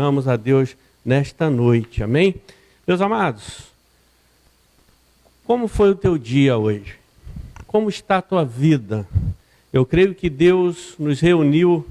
Amamos a Deus nesta noite, amém? Meus amados, como foi o teu dia hoje? Como está a tua vida? Eu creio que Deus nos reuniu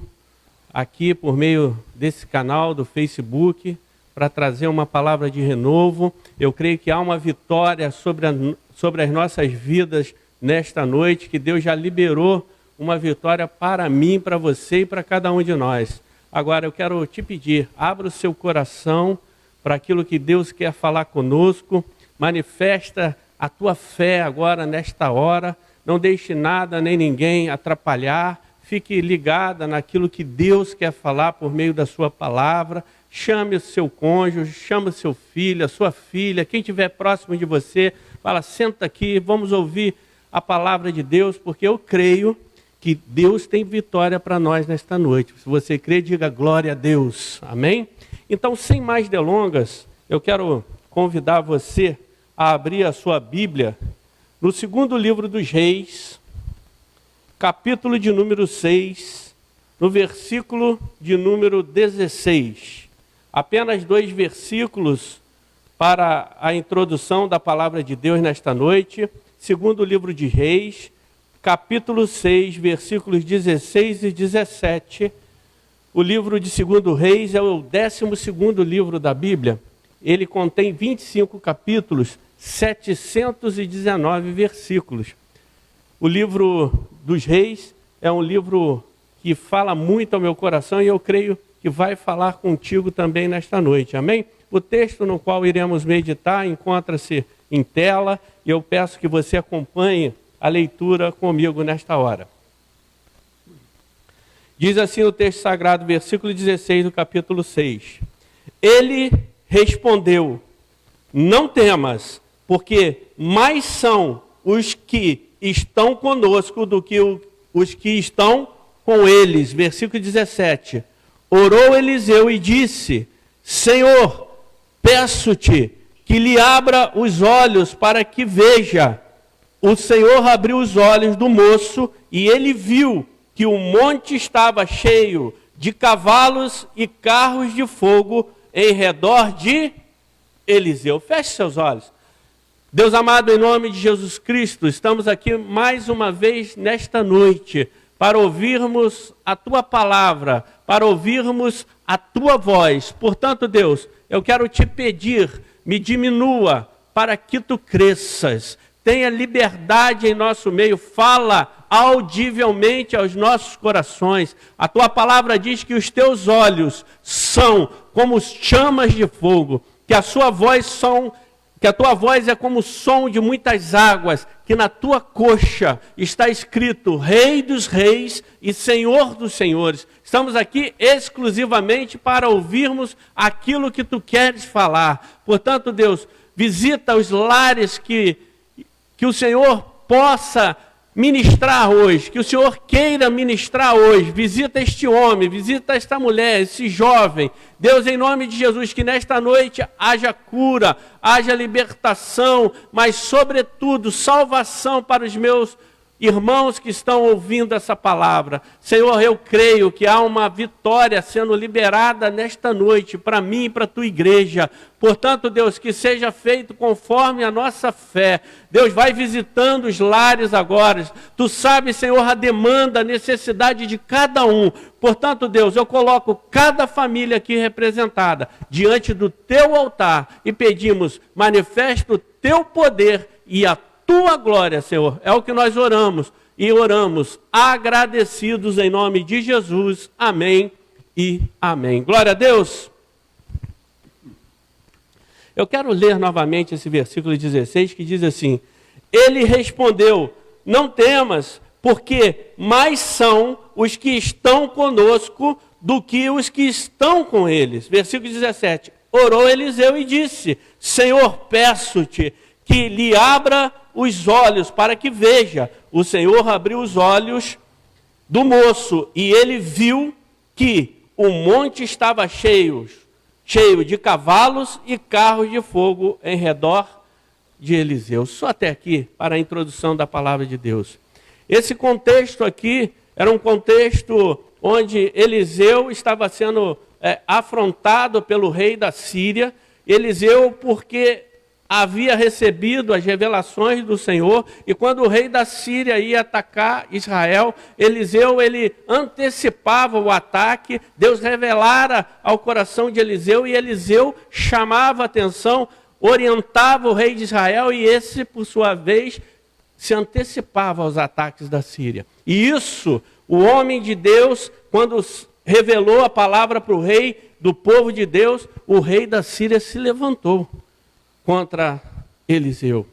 aqui por meio desse canal do Facebook para trazer uma palavra de renovo. Eu creio que há uma vitória sobre as nossas vidas nesta noite, que Deus já liberou uma vitória para mim, para você e para cada um de nós. Agora eu quero te pedir, abra o seu coração para aquilo que Deus quer falar conosco, manifesta a tua fé agora nesta hora, não deixe nada nem ninguém atrapalhar, fique ligada naquilo que Deus quer falar por meio da sua palavra, chame o seu cônjuge, chame o seu filho, a sua filha, quem estiver próximo de você, fala, senta aqui, vamos ouvir a palavra de Deus, porque eu creio que Deus tem vitória para nós nesta noite. Se você crê, diga glória a Deus. Amém? Então, sem mais delongas, eu quero convidar você a abrir a sua Bíblia no segundo livro dos Reis, capítulo de número 6, no versículo de número 16. Apenas 2 versículos para a introdução da palavra de Deus nesta noite. Segundo livro de Reis, capítulo 6, versículos 16 e 17. O livro de 2 Reis é o 12º livro da Bíblia. Ele contém 25 capítulos, 719 versículos. O livro dos Reis é um livro que fala muito ao meu coração e eu creio que vai falar contigo também nesta noite. Amém? O texto no qual iremos meditar encontra-se em tela e eu peço que você acompanhe a leitura comigo nesta hora. Diz assim o texto sagrado, versículo 16 do capítulo 6. Ele respondeu, não temas, porque mais são os que estão conosco do que os que estão com eles. Versículo 17. Orou Eliseu e disse, Senhor, peço-te que lhe abra os olhos para que veja. O Senhor abriu os olhos do moço e ele viu que o monte estava cheio de cavalos e carros de fogo em redor de Eliseu. Feche seus olhos. Deus amado, em nome de Jesus Cristo, estamos aqui mais uma vez nesta noite para ouvirmos a tua palavra, para ouvirmos a tua voz. Portanto, Deus, eu quero te pedir, me diminua para que tu cresças. Tenha liberdade em nosso meio, fala audivelmente aos nossos corações. A tua palavra diz que os teus olhos são como chamas de fogo, que a tua voz é como o som de muitas águas, que na tua coxa está escrito Rei dos Reis e Senhor dos Senhores. Estamos aqui exclusivamente para ouvirmos aquilo que tu queres falar. Portanto, Deus, visita os lares que o Senhor possa ministrar hoje, que o Senhor queira ministrar hoje. Visita este homem, visita esta mulher, esse jovem. Deus, em nome de Jesus, que nesta noite haja cura, haja libertação, mas sobretudo salvação para os meus irmãos que estão ouvindo essa palavra. Senhor, eu creio que há uma vitória sendo liberada nesta noite para mim e para a tua igreja. Portanto, Deus, que seja feito conforme a nossa fé. Deus, vai visitando os lares agora. Tu sabes, Senhor, a demanda, a necessidade de cada um. Portanto, Deus, eu coloco cada família aqui representada diante do teu altar e pedimos, manifesta o teu poder e a tua glória, Senhor. É o que nós oramos e oramos agradecidos em nome de Jesus. Amém e amém. Glória a Deus. Eu quero ler novamente esse versículo 16 que diz assim, ele respondeu, não temas, porque mais são os que estão conosco do que os que estão com eles. Versículo 17, orou Eliseu e disse, Senhor, peço-te que lhe abra os olhos para que veja. O Senhor abriu os olhos do moço e ele viu que o monte estava cheio de cavalos e carros de fogo em redor de Eliseu. Só até aqui para a introdução da palavra de Deus. Esse contexto aqui era um contexto onde Eliseu estava sendo afrontado pelo rei da Síria. Eliseu, porque havia recebido as revelações do Senhor, e quando o rei da Síria ia atacar Israel, Eliseu, ele antecipava o ataque. Deus revelara ao coração de Eliseu, e Eliseu chamava a atenção, orientava o rei de Israel, e esse, por sua vez, se antecipava aos ataques da Síria. E isso, o homem de Deus, quando revelou a palavra para o rei do povo de Deus, o rei da Síria se levantou contra Eliseu.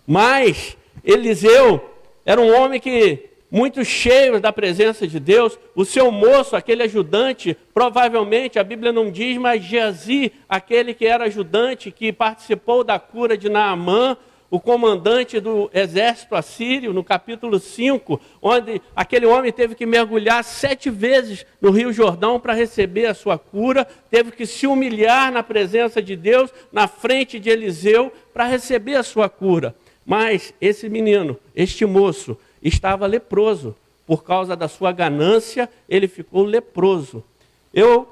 Mas Eliseu era um homem que, muito cheio da presença de Deus, o seu moço, aquele ajudante, provavelmente, a Bíblia não diz, mas Geazi, aquele que era ajudante, que participou da cura de Naamã, o comandante do exército assírio, no capítulo 5, onde aquele homem teve que mergulhar 7 vezes no Rio Jordão para receber a sua cura, teve que se humilhar na presença de Deus, na frente de Eliseu, para receber a sua cura. Mas esse menino, este moço, estava leproso. Por causa da sua ganância, ele ficou leproso. Eu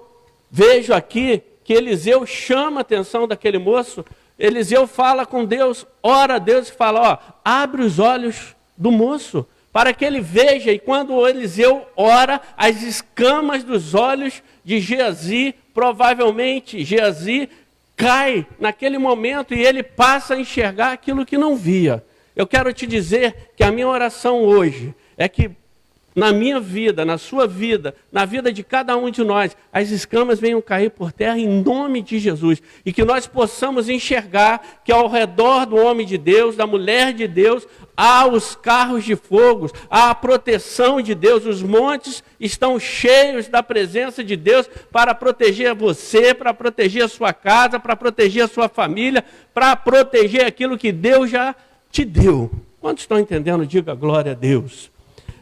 vejo aqui que Eliseu chama a atenção daquele moço. Eliseu fala com Deus, ora a Deus e fala, abre os olhos do moço, para que ele veja. E quando Eliseu ora, as escamas dos olhos de Geazi, provavelmente Geazi cai naquele momento e ele passa a enxergar aquilo que não via. Eu quero te dizer que a minha oração hoje é que na minha vida, na sua vida, na vida de cada um de nós, as escamas venham cair por terra em nome de Jesus. E que nós possamos enxergar que ao redor do homem de Deus, da mulher de Deus, há os carros de fogo, há a proteção de Deus. Os montes estão cheios da presença de Deus para proteger você, para proteger a sua casa, para proteger a sua família, para proteger aquilo que Deus já te deu. Quantos estão entendendo? Diga glória a Deus.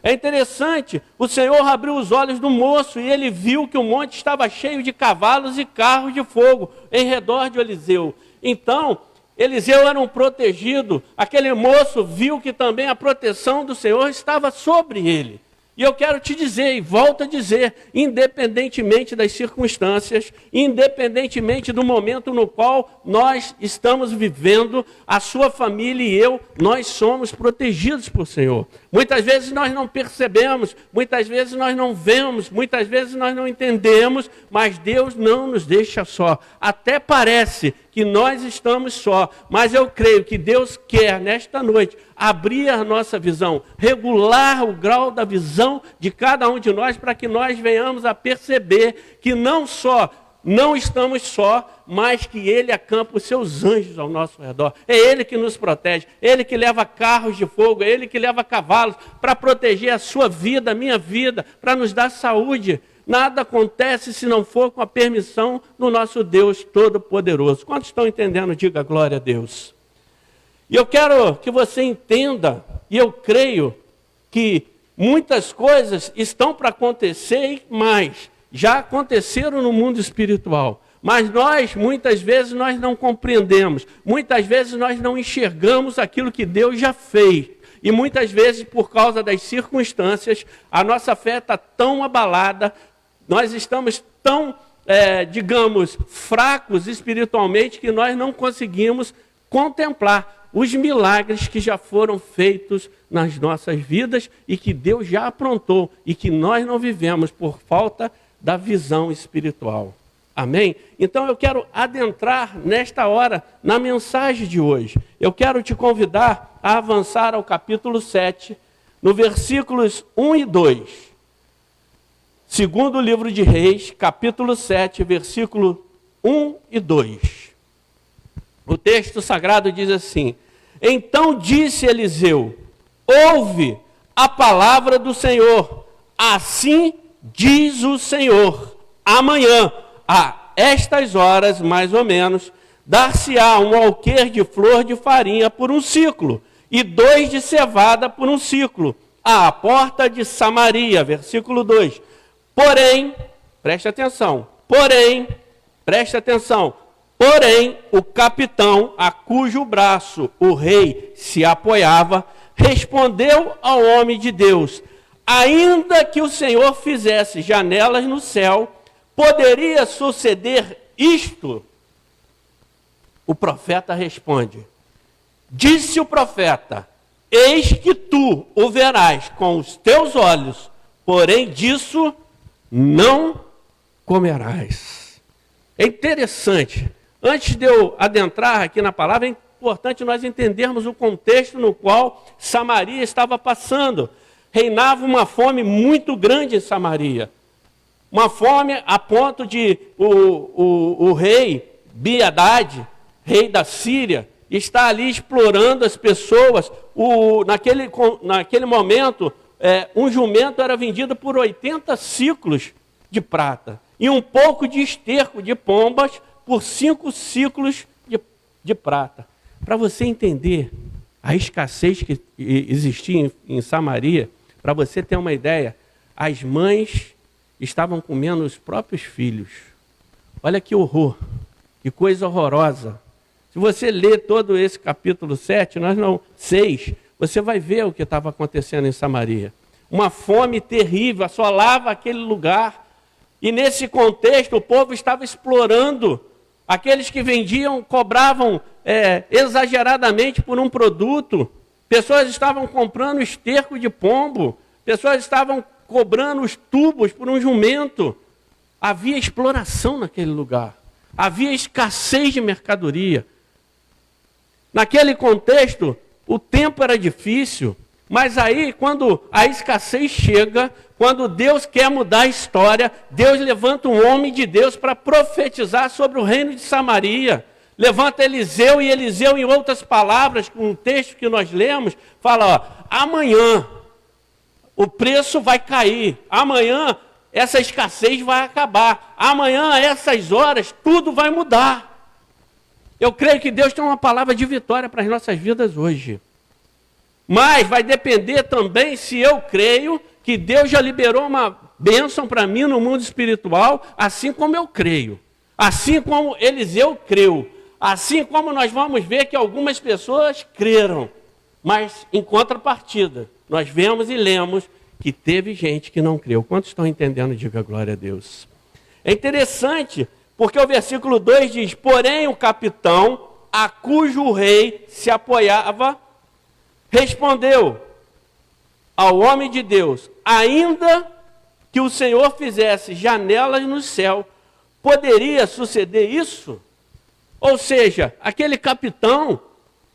É interessante, o Senhor abriu os olhos do moço e ele viu que o monte estava cheio de cavalos e carros de fogo em redor de Eliseu. Então, Eliseu era um protegido, aquele moço viu que também a proteção do Senhor estava sobre ele. E eu quero te dizer, e volto a dizer, independentemente das circunstâncias, independentemente do momento no qual nós estamos vivendo, a sua família e eu, nós somos protegidos por Senhor. Muitas vezes nós não percebemos, muitas vezes nós não vemos, muitas vezes nós não entendemos, mas Deus não nos deixa só. Até parece que nós estamos só, mas eu creio que Deus quer, nesta noite, abrir a nossa visão, regular o grau da visão de cada um de nós, para que nós venhamos a perceber que não só não estamos só, mas que Ele acampa os seus anjos ao nosso redor. É Ele que nos protege, Ele que leva carros de fogo, é Ele que leva cavalos para proteger a sua vida, a minha vida, para nos dar saúde. Nada acontece se não for com a permissão do nosso Deus Todo-Poderoso. Quantos estão entendendo? Diga glória a Deus. E eu quero que você entenda, e eu creio que muitas coisas estão para acontecer, mas já aconteceram no mundo espiritual. Mas nós, muitas vezes, nós não compreendemos. Muitas vezes nós não enxergamos aquilo que Deus já fez. E muitas vezes, por causa das circunstâncias, a nossa fé está tão abalada, nós estamos tão, digamos, fracos espiritualmente, que nós não conseguimos contemplar os milagres que já foram feitos nas nossas vidas e que Deus já aprontou e que nós não vivemos por falta da visão espiritual. Amém? Então eu quero adentrar nesta hora na mensagem de hoje. Eu quero te convidar a avançar ao capítulo 7, no versículos 1 e 2. Segundo livro de Reis, capítulo 7, versículo 1 e 2. O texto sagrado diz assim: então disse Eliseu, ouve a palavra do Senhor, assim diz o Senhor, amanhã, a estas horas mais ou menos, dar-se-á um alqueire de flor de farinha por um ciclo, e 2 de cevada por um ciclo, à porta de Samaria, versículo 2. Porém, preste atenção, porém, o capitão, a cujo braço o rei se apoiava, respondeu ao homem de Deus: ainda que o Senhor fizesse janelas no céu, poderia suceder isto? O profeta responde: disse o profeta, eis que tu o verás com os teus olhos, porém disso não comerás. É interessante, antes de eu adentrar aqui na palavra, é importante nós entendermos o contexto no qual Samaria estava passando. Reinava uma fome muito grande em Samaria. Uma fome a ponto de o rei Biadad, rei da Síria, está ali explorando as pessoas. Naquele momento, um jumento era vendido por 80 ciclos de prata. E um pouco de esterco de pombas por 5 ciclos de prata. Para você entender a escassez que existia em Samaria, para você ter uma ideia, as mães estavam comendo os próprios filhos. Olha que horror, que coisa horrorosa. Se você ler todo esse capítulo 6, você vai ver o que estava acontecendo em Samaria. Uma fome terrível assolava aquele lugar. E nesse contexto o povo estava explorando. Aqueles que vendiam cobravam exageradamente por um produto. Pessoas estavam comprando esterco de pombo. Pessoas estavam cobrando os tubos por um jumento. Havia exploração naquele lugar. Havia escassez de mercadoria. Naquele contexto, o tempo era difícil. Mas aí, quando a escassez chega, quando Deus quer mudar a história, Deus levanta um homem de Deus para profetizar sobre o reino de Samaria. Levanta Eliseu, e Eliseu, em outras palavras, com um texto que nós lemos, fala, amanhã o preço vai cair, amanhã essa escassez vai acabar, amanhã, essas horas, tudo vai mudar. Eu creio que Deus tem uma palavra de vitória para as nossas vidas hoje. Mas vai depender também se eu creio que Deus já liberou uma bênção para mim no mundo espiritual, assim como eu creio. Assim como Eliseu creu. Assim como nós vamos ver que algumas pessoas creram. Mas, em contrapartida, nós vemos e lemos que teve gente que não creu. Quantos estão entendendo? Diga glória a Deus. É interessante, porque o versículo 2 diz, porém o capitão, a cujo rei se apoiava, respondeu ao homem de Deus, ainda que o Senhor fizesse janelas no céu, poderia suceder isso? Ou seja, aquele capitão,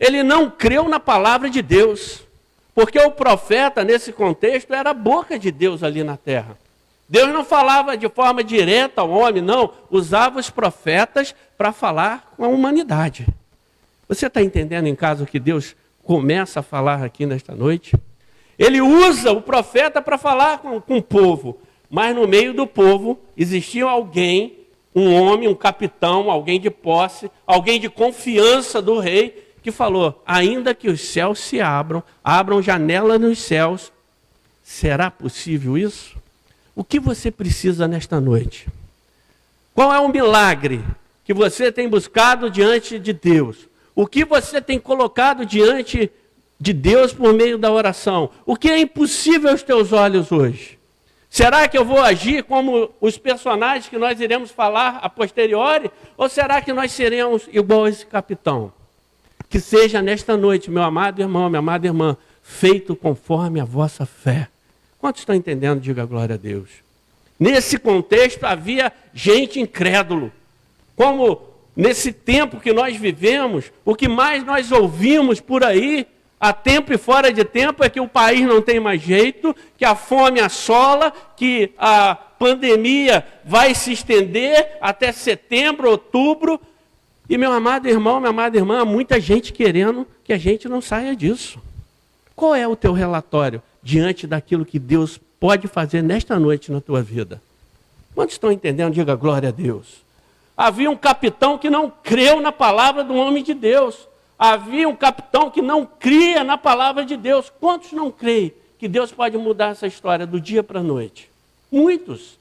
ele não creu na palavra de Deus, porque o profeta, nesse contexto, era a boca de Deus ali na terra. Deus não falava de forma direta ao homem, não, usava os profetas para falar com a humanidade. Você está entendendo em casa o que Deus começa a falar aqui nesta noite? Ele usa o profeta para falar com o povo, mas no meio do povo existia alguém, um homem, um capitão, alguém de posse, alguém de confiança do rei, que falou, ainda que os céus se abram janela nos céus, será possível isso? O que você precisa nesta noite? Qual é o milagre que você tem buscado diante de Deus? O que você tem colocado diante de Deus por meio da oração? O que é impossível aos teus olhos hoje? Será que eu vou agir como os personagens que nós iremos falar a posteriori? Ou será que nós seremos igual a esse capitão? Que seja nesta noite, meu amado irmão, minha amada irmã, feito conforme a vossa fé. Quantos estão entendendo? Diga glória a Deus. Nesse contexto havia gente incrédulo. Como nesse tempo que nós vivemos, o que mais nós ouvimos por aí, a tempo e fora de tempo, é que o país não tem mais jeito, que a fome assola, que a pandemia vai se estender até setembro, outubro. E meu amado irmão, minha amada irmã, há muita gente querendo que a gente não saia disso. Qual é o teu relatório diante daquilo que Deus pode fazer nesta noite na tua vida? Quantos estão entendendo? Diga glória a Deus. Havia um capitão que não creu na palavra do homem de Deus. Havia um capitão que não cria na palavra de Deus. Quantos não creem que Deus pode mudar essa história do dia para a noite? Muitos.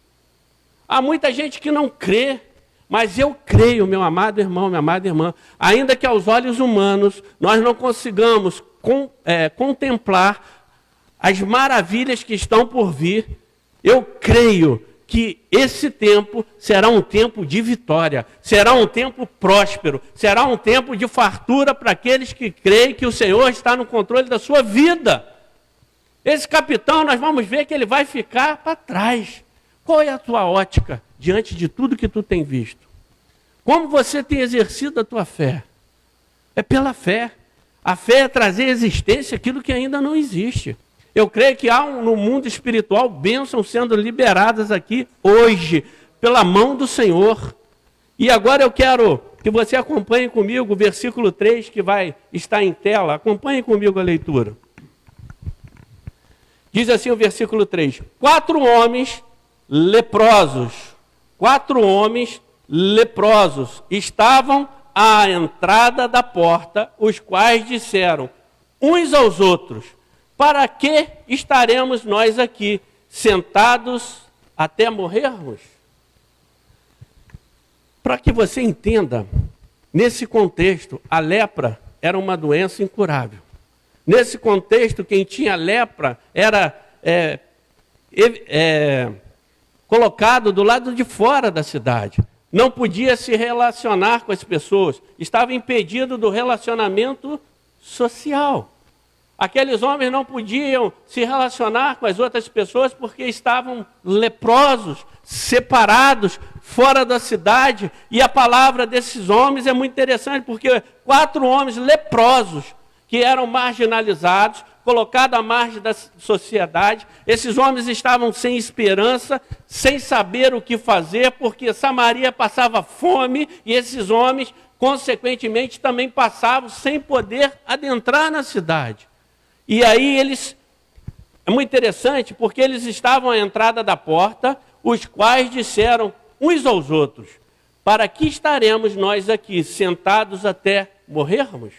Há muita gente que não crê. Mas eu creio, meu amado irmão, minha amada irmã, ainda que aos olhos humanos nós não consigamos contemplar as maravilhas que estão por vir, eu creio que esse tempo será um tempo de vitória, será um tempo próspero, será um tempo de fartura para aqueles que creem que o Senhor está no controle da sua vida. Esse capitão, nós vamos ver que ele vai ficar para trás. Qual é a tua ótica diante de tudo que tu tem visto? Como você tem exercido a tua fé? É pela fé. A fé é trazer à existência aquilo que ainda não existe. Eu creio que há no mundo espiritual bênçãos sendo liberadas aqui hoje, pela mão do Senhor. E agora eu quero que você acompanhe comigo o versículo 3 que vai estar em tela. Acompanhe comigo a leitura. Diz assim o versículo 3: 4 homens leprosos estavam à entrada da porta, os quais disseram uns aos outros: para que estaremos nós aqui, sentados até morrermos? Para que você entenda, nesse contexto, a lepra era uma doença incurável. Nesse contexto, quem tinha lepra era colocado do lado de fora da cidade. Não podia se relacionar com as pessoas. Estava impedido do relacionamento social. Aqueles homens não podiam se relacionar com as outras pessoas porque estavam leprosos, separados, fora da cidade. E a palavra desses homens é muito interessante, porque 4 homens leprosos, que eram marginalizados, colocados à margem da sociedade, esses homens estavam sem esperança, sem saber o que fazer, porque Samaria passava fome e esses homens, consequentemente, também passavam sem poder adentrar na cidade. E aí é muito interessante, porque eles estavam à entrada da porta, os quais disseram uns aos outros: para que estaremos nós aqui, sentados até morrermos?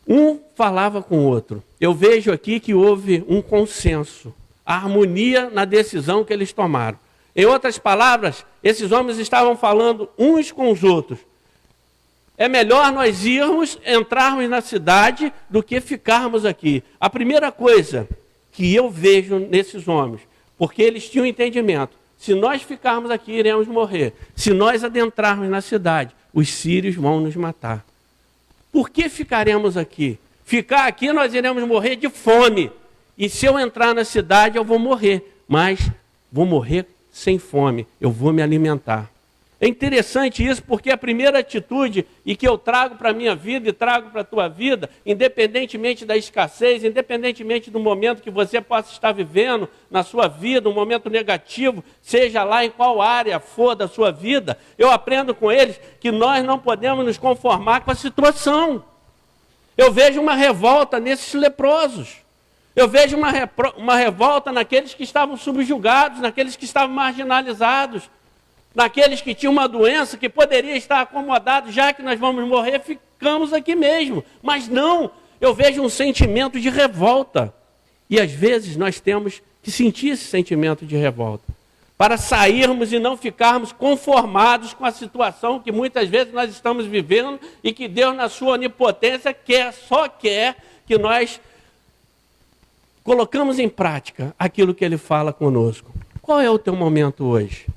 Um falava com o outro. Eu vejo aqui que houve um consenso, harmonia na decisão que eles tomaram. Em outras palavras, esses homens estavam falando uns com os outros: é melhor nós entrarmos na cidade do que ficarmos aqui. A primeira coisa que eu vejo nesses homens, porque eles tinham entendimento: se nós ficarmos aqui, iremos morrer. Se nós adentrarmos na cidade, os sírios vão nos matar. Por que ficaremos aqui? Ficar aqui, nós iremos morrer de fome. E se eu entrar na cidade, eu vou morrer. Mas vou morrer sem fome, eu vou me alimentar. É interessante isso, porque a primeira atitude, e que eu trago para a minha vida e trago para a tua vida, independentemente da escassez, independentemente do momento que você possa estar vivendo na sua vida, um momento negativo, seja lá em qual área for da sua vida, eu aprendo com eles que nós não podemos nos conformar com a situação. Eu vejo uma revolta nesses leprosos. Eu vejo uma revolta naqueles que estavam subjugados, naqueles que estavam marginalizados, naqueles que tinham uma doença que poderia estar acomodado, já que nós vamos morrer, ficamos aqui mesmo. Mas não, eu vejo um sentimento de revolta. E às vezes nós temos que sentir esse sentimento de revolta, para sairmos e não ficarmos conformados com a situação que muitas vezes nós estamos vivendo e que Deus, na sua onipotência, só quer que nós colocamos em prática aquilo que Ele fala conosco. Qual é o teu momento hoje?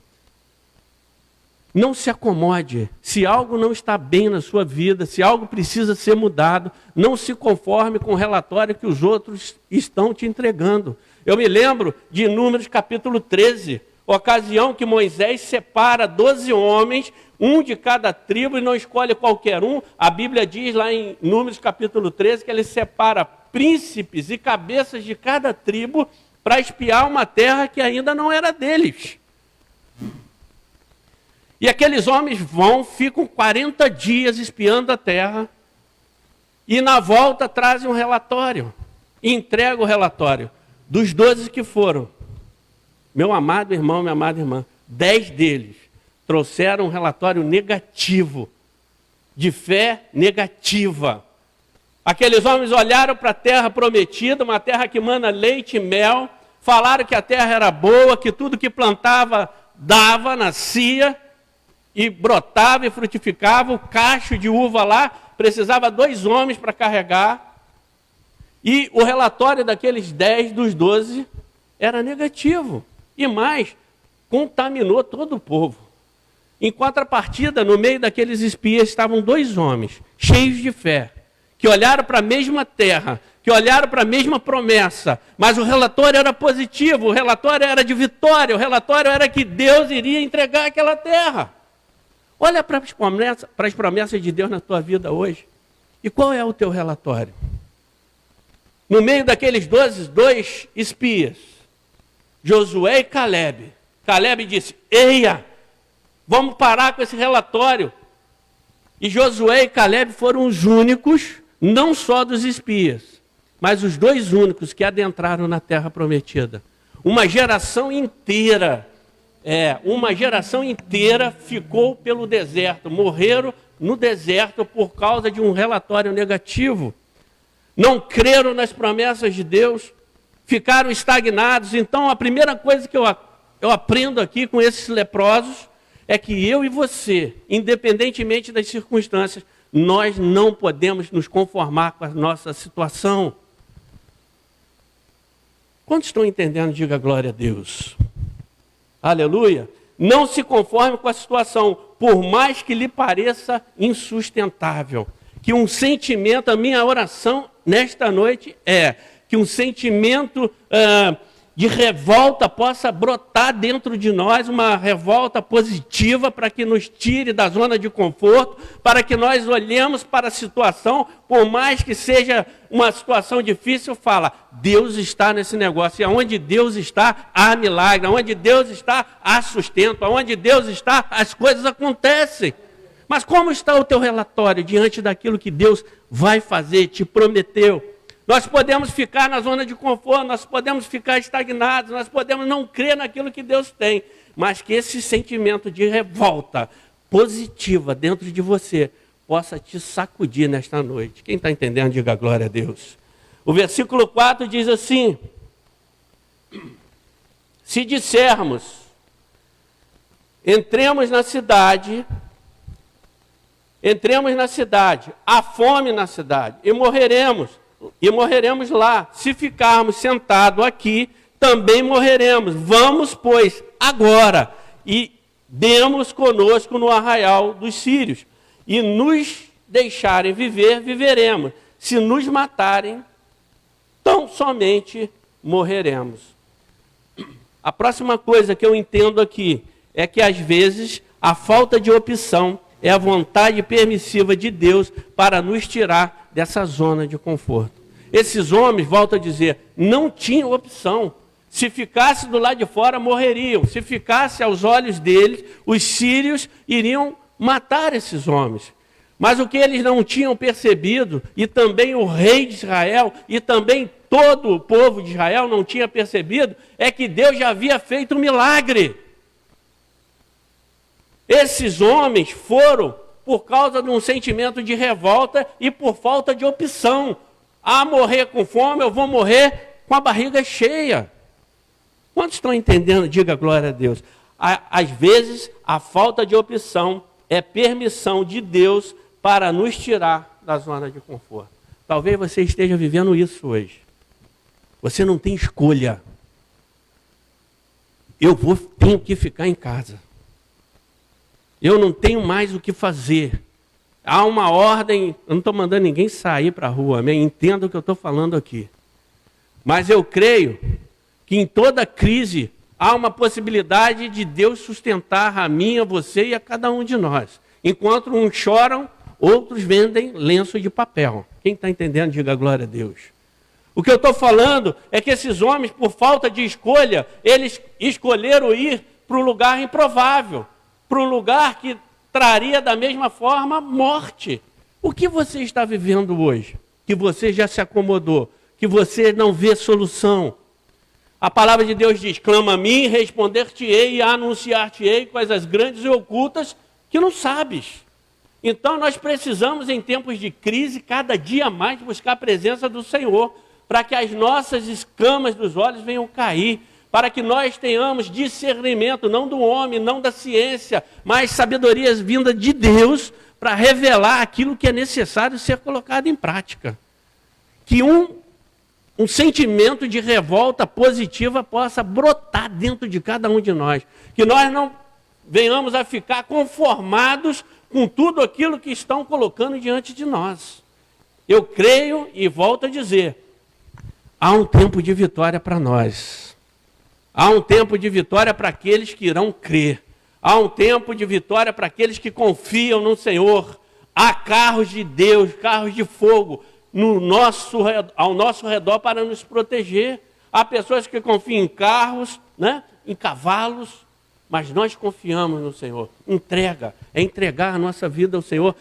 Não se acomode. Se algo não está bem na sua vida, se algo precisa ser mudado, não se conforme com o relatório que os outros estão te entregando. Eu me lembro de Números capítulo 13, ocasião que Moisés separa 12 homens, um de cada tribo, e não escolhe qualquer um. A Bíblia diz lá em Números capítulo 13 que ele separa príncipes e cabeças de cada tribo para espiar uma terra que ainda não era deles. E aqueles homens ficam 40 dias espiando a terra, e na volta trazem um relatório, e entregam o relatório. Dos 12 que foram, meu amado irmão, minha amada irmã, 10 deles trouxeram um relatório negativo, de fé negativa. Aqueles homens olharam para a terra prometida, uma terra que mana leite e mel, falaram que a terra era boa, que tudo que plantava dava, nascia, e brotava e frutificava. O cacho de uva lá precisava 2 homens para carregar. E o relatório daqueles 10 dos 12 era negativo. E mais, contaminou todo o povo. Em contrapartida, no meio daqueles espias estavam 2 homens, cheios de fé, que olharam para a mesma terra, que olharam para a mesma promessa, mas o relatório era positivo, o relatório era de vitória, o relatório era que Deus iria entregar aquela terra. Olha para as promessas de Deus na tua vida hoje. E qual é o teu relatório? No meio daqueles 2 espias, Josué e Caleb. Caleb disse, eia, vamos parar com esse relatório. E Josué e Caleb foram os únicos, não só dos espias, mas os 2 únicos que adentraram na terra prometida. Uma geração inteira ficou pelo deserto, morreram no deserto por causa de um relatório negativo. Não creram nas promessas de Deus, ficaram estagnados. Então, a primeira coisa que eu aprendo aqui com esses leprosos é que eu e você, independentemente das circunstâncias, nós não podemos nos conformar com a nossa situação. Quantos estão entendendo? Diga glória a Deus. Aleluia. Não se conforme com a situação, por mais que lhe pareça insustentável. Que um sentimento, a minha oração nesta noite é que um sentimento de revolta possa brotar dentro de nós, uma revolta positiva para que nos tire da zona de conforto, para que nós olhemos para a situação, por mais que seja uma situação difícil, fala, Deus está nesse negócio, e aonde Deus está, há milagre, aonde Deus está, há sustento, aonde Deus está, as coisas acontecem. Mas como está o teu relatório diante daquilo que Deus vai fazer, te prometeu? Nós podemos ficar na zona de conforto, nós podemos ficar estagnados, nós podemos não crer naquilo que Deus tem, mas que esse sentimento de revolta positiva dentro de você possa te sacudir nesta noite. Quem está entendendo, diga glória a Deus. O versículo 4 diz assim, se dissermos, entremos na cidade, há fome na cidade, e morreremos lá. Se ficarmos sentados aqui, também morreremos. Vamos, pois, agora, e demos conosco no arraial dos sírios, e nos deixarem viver, viveremos. Se nos matarem, tão somente morreremos. A próxima coisa que eu entendo aqui é que, às vezes, a falta de opção é a vontade permissiva de Deus para nos tirar dessa zona de conforto. Esses homens, volto a dizer, não tinham opção. Se ficasse do lado de fora, morreriam. Se ficasse aos olhos deles, os sírios iriam matar esses homens. Mas o que eles não tinham percebido, e também o rei de Israel, e também todo o povo de Israel não tinha percebido, é que Deus já havia feito um milagre. Esses homens foram por causa de um sentimento de revolta e por falta de opção. Morrer com fome, eu vou morrer com a barriga cheia. Quantos estão entendendo? Diga glória a Deus. Às vezes, a falta de opção é permissão de Deus para nos tirar da zona de conforto. Talvez você esteja vivendo isso hoje. Você não tem escolha. Tenho que ficar em casa. Eu não tenho mais o que fazer. Há uma ordem, eu não estou mandando ninguém sair para a rua, amém? Entenda o que eu estou falando aqui. Mas eu creio que em toda crise há uma possibilidade de Deus sustentar a mim, a você e a cada um de nós. Enquanto uns choram, outros vendem lenço de papel. Quem está entendendo, diga glória a Deus. O que eu estou falando é que esses homens, por falta de escolha, eles escolheram ir para um lugar improvável, para um lugar que traria da mesma forma morte. O que você está vivendo hoje? Que você já se acomodou, que você não vê solução. A palavra de Deus diz, clama a mim, responder-te-ei e anunciar-te-ei coisas grandes e ocultas que não sabes. Então nós precisamos, em tempos de crise, cada dia mais buscar a presença do Senhor, para que as nossas escamas dos olhos venham cair, para que nós tenhamos discernimento, não do homem, não da ciência, mas sabedorias vindas de Deus para revelar aquilo que é necessário ser colocado em prática. Que um um sentimento de revolta positiva possa brotar dentro de cada um de nós. Que nós não venhamos a ficar conformados com tudo aquilo que estão colocando diante de nós. Eu creio e volto a dizer, há um tempo de vitória para nós. Há um tempo de vitória para aqueles que irão crer. Há um tempo de vitória para aqueles que confiam no Senhor. Há carros de Deus, carros de fogo ao nosso redor para nos proteger. Há pessoas que confiam em carros, né, em cavalos, mas nós confiamos no Senhor. É entregar a nossa vida ao Senhor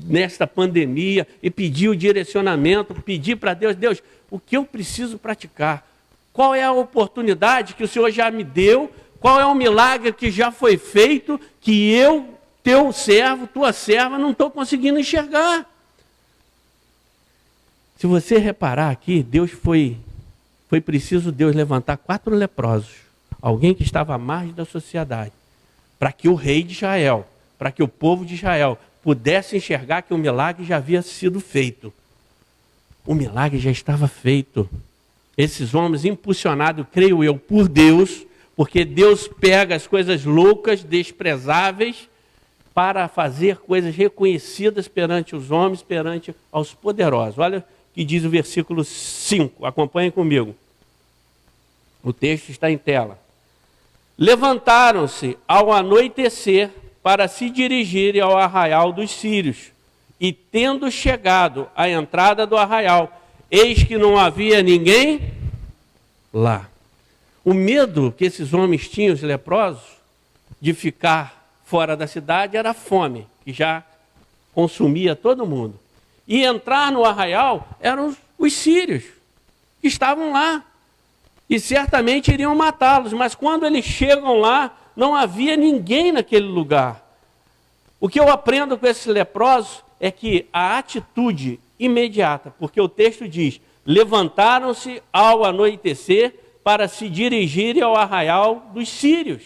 nesta pandemia e pedir o direcionamento, pedir para Deus, Deus, o que eu preciso praticar? Qual é a oportunidade que o Senhor já me deu? Qual é o milagre que já foi feito que eu, teu servo, tua serva, não estou conseguindo enxergar? Se você reparar aqui, foi preciso Deus levantar 4 leprosos, alguém que estava à margem da sociedade, para que o rei de Israel, para que o povo de Israel pudesse enxergar que o milagre já havia sido feito. O milagre já estava feito. Esses homens impulsionados, creio eu, por Deus, porque Deus pega as coisas loucas, desprezáveis, para fazer coisas reconhecidas perante os homens, perante aos poderosos. Olha o que diz o versículo 5, acompanhem comigo. O texto está em tela. Levantaram-se ao anoitecer para se dirigirem ao arraial dos sírios, e tendo chegado à entrada do arraial, eis que não havia ninguém lá. O medo que esses homens tinham, os leprosos, de ficar fora da cidade era a fome, que já consumia todo mundo. E entrar no arraial eram os sírios, que estavam lá. E certamente iriam matá-los, mas quando eles chegam lá, não havia ninguém naquele lugar. O que eu aprendo com esses leprosos é que a atitude imediata, porque o texto diz, levantaram-se ao anoitecer para se dirigirem ao arraial dos sírios.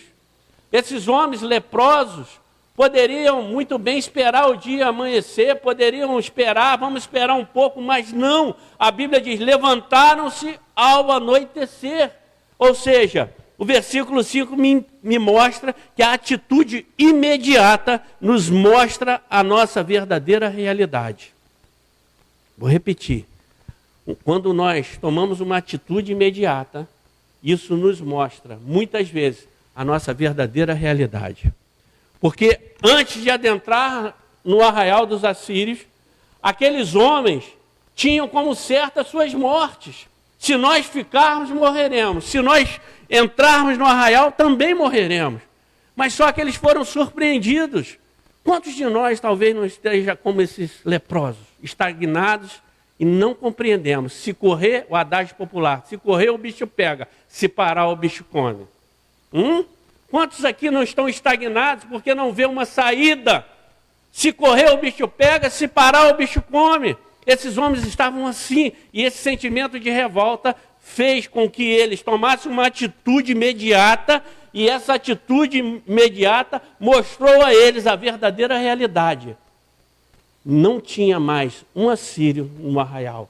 Esses homens leprosos poderiam muito bem esperar o dia amanhecer, poderiam esperar, vamos esperar um pouco, mas não. A Bíblia diz, levantaram-se ao anoitecer. Ou seja, o versículo 5 me mostra que a atitude imediata nos mostra a nossa verdadeira realidade. Vou repetir. Quando nós tomamos uma atitude imediata, isso nos mostra, muitas vezes, a nossa verdadeira realidade. Porque antes de adentrar no arraial dos assírios, aqueles homens tinham como certas suas mortes. Se nós ficarmos, morreremos. Se nós entrarmos no arraial, também morreremos. Mas só que eles foram surpreendidos. Quantos de nós talvez não esteja como esses leprosos, estagnados e não compreendemos? Se correr, o adágio popular, se correr o bicho pega, se parar o bicho come. Quantos aqui não estão estagnados porque não vê uma saída? Se correr o bicho pega, se parar o bicho come. Esses homens estavam assim, e esse sentimento de revolta fez com que eles tomassem uma atitude imediata, e essa atitude imediata mostrou a eles a verdadeira realidade. Não tinha mais um assírio no arraial.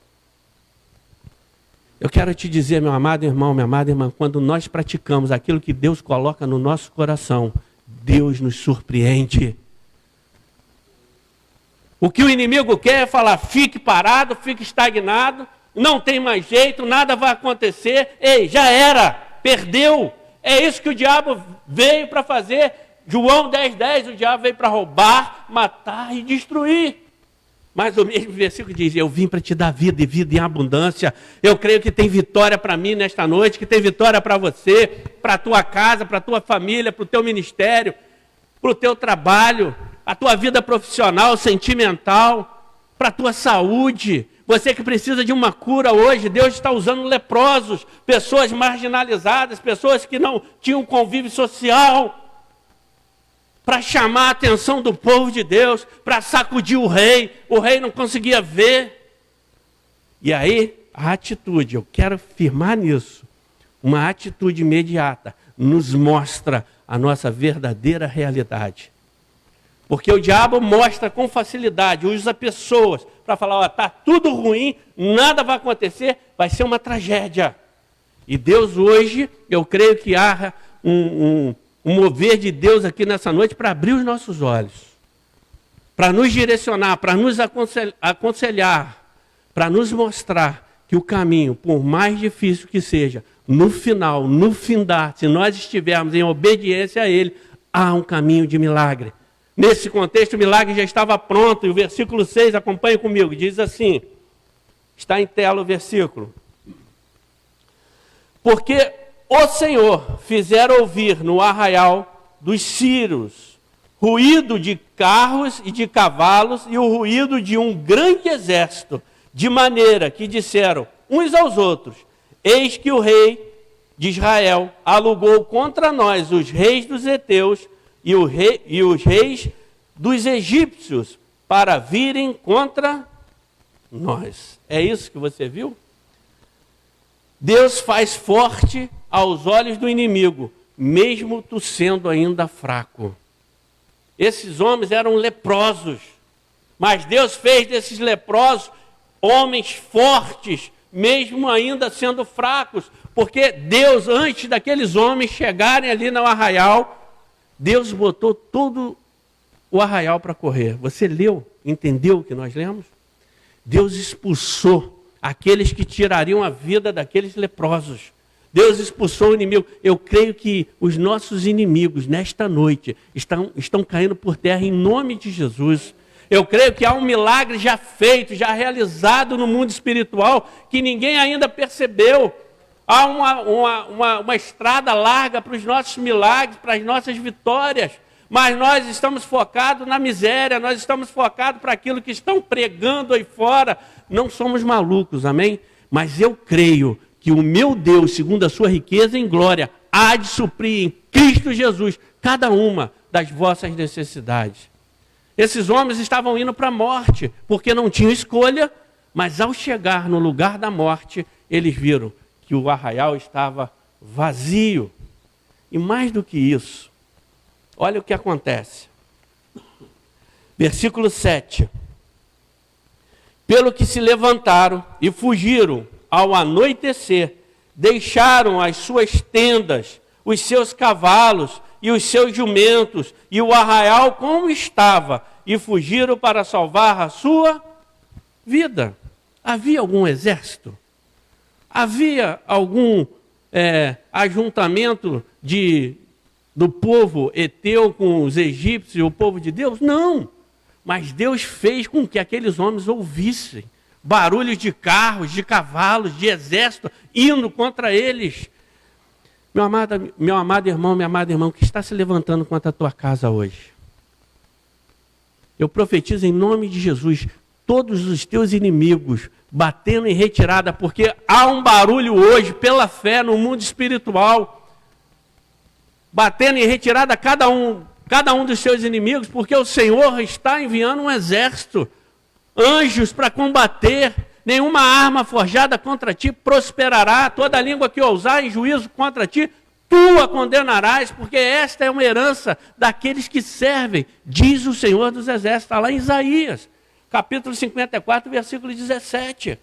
Eu quero te dizer, meu amado irmão, minha amada irmã, quando nós praticamos aquilo que Deus coloca no nosso coração, Deus nos surpreende. O que o inimigo quer é falar, fique parado, fique estagnado, não tem mais jeito, nada vai acontecer. Ei, já era, perdeu. É isso que o diabo veio para fazer. João 10:10, o diabo veio para roubar, matar e destruir. Mas o mesmo versículo diz, eu vim para te dar vida e vida em abundância. Eu creio que tem vitória para mim nesta noite, que tem vitória para você, para a tua casa, para a tua família, para o teu ministério, para o teu trabalho, a tua vida profissional, sentimental, para a tua saúde. Você que precisa de uma cura hoje, Deus está usando leprosos, pessoas marginalizadas, pessoas que não tinham convívio social, para chamar a atenção do povo de Deus, para sacudir o rei não conseguia ver. E aí, a atitude, eu quero firmar nisso, uma atitude imediata, nos mostra a nossa verdadeira realidade. Porque o diabo mostra com facilidade, usa pessoas para falar, ó, está tudo ruim, nada vai acontecer, vai ser uma tragédia. E Deus hoje, eu creio que há um mover de Deus aqui nessa noite para abrir os nossos olhos, para nos direcionar, para nos aconselhar, para nos mostrar que o caminho, por mais difícil que seja, no final, no findar, se nós estivermos em obediência a Ele, há um caminho de milagre. Nesse contexto, o milagre já estava pronto, e o versículo 6, acompanhe comigo, diz assim, está em tela o versículo. Porque o Senhor fizera ouvir no arraial dos sírios ruído de carros e de cavalos e o ruído de um grande exército, de maneira que disseram uns aos outros, eis que o rei de Israel alugou contra nós os reis dos heteus e os reis dos egípcios para virem contra nós. É isso que você viu? Deus faz forte aos olhos do inimigo, mesmo tu sendo ainda fraco. Esses homens eram leprosos, mas Deus fez desses leprosos homens fortes, mesmo ainda sendo fracos, porque Deus, antes daqueles homens chegarem ali no arraial, Deus botou todo o arraial para correr. Você leu, entendeu o que nós lemos? Deus expulsou aqueles que tirariam a vida daqueles leprosos. Deus expulsou o inimigo. Eu creio que os nossos inimigos, nesta noite, estão caindo por terra em nome de Jesus. Eu creio que há um milagre já feito, já realizado no mundo espiritual, que ninguém ainda percebeu. Há uma estrada larga para os nossos milagres, para as nossas vitórias. Mas nós estamos focados na miséria, nós estamos focados para aquilo que estão pregando aí fora. Não somos malucos, amém? Mas eu creio que o meu Deus, segundo a sua riqueza em glória, há de suprir em Cristo Jesus cada uma das vossas necessidades. Esses homens estavam indo para a morte, porque não tinham escolha, mas ao chegar no lugar da morte, eles viram que o arraial estava vazio. E mais do que isso, olha o que acontece. Versículo 7. Pelo que se levantaram e fugiram ao anoitecer, deixaram as suas tendas, os seus cavalos e os seus jumentos, e o arraial como estava, e fugiram para salvar a sua vida. Havia algum exército? Havia algum ajuntamento do povo heteu com os egípcios e o povo de Deus? Não. Mas Deus fez com que aqueles homens ouvissem barulhos de carros, de cavalos, de exército indo contra eles. Meu amado irmão, que está se levantando contra a tua casa hoje. Eu profetizo em nome de Jesus, todos os teus inimigos batendo em retirada, porque há um barulho hoje pela fé no mundo espiritual, batendo em retirada cada um dos seus inimigos, porque o Senhor está enviando um exército, anjos para combater. Nenhuma arma forjada contra ti prosperará, toda língua que ousar em juízo contra ti, tu a condenarás, porque esta é uma herança daqueles que servem, diz o Senhor dos Exércitos. Está lá em Isaías, capítulo 54, versículo 17.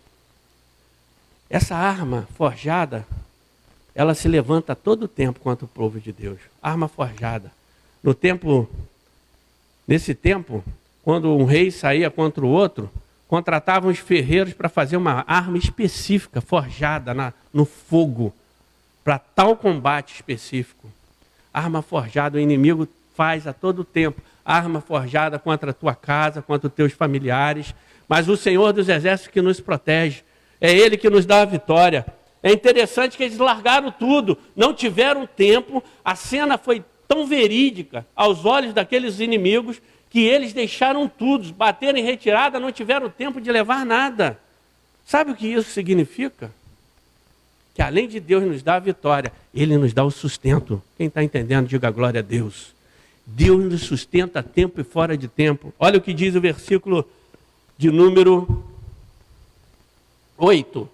Essa arma forjada, ela se levanta a todo tempo contra o povo de Deus. Arma forjada. Nesse tempo, quando um rei saía contra o outro, contratavam os ferreiros para fazer uma arma específica, forjada no fogo, para tal combate específico. Arma forjada, o inimigo faz a todo tempo. Arma forjada contra a tua casa, contra os teus familiares. Mas o Senhor dos Exércitos que nos protege. É Ele que nos dá a vitória. É interessante que eles largaram tudo, não tiveram tempo. A cena foi tão verídica aos olhos daqueles inimigos que eles deixaram tudo, bateram em retirada, não tiveram tempo de levar nada. Sabe o que isso significa? Que além de Deus nos dar a vitória, Ele nos dá o sustento. Quem está entendendo, diga glória a Deus. Deus nos sustenta a tempo e fora de tempo. Olha o que diz o versículo de número 8.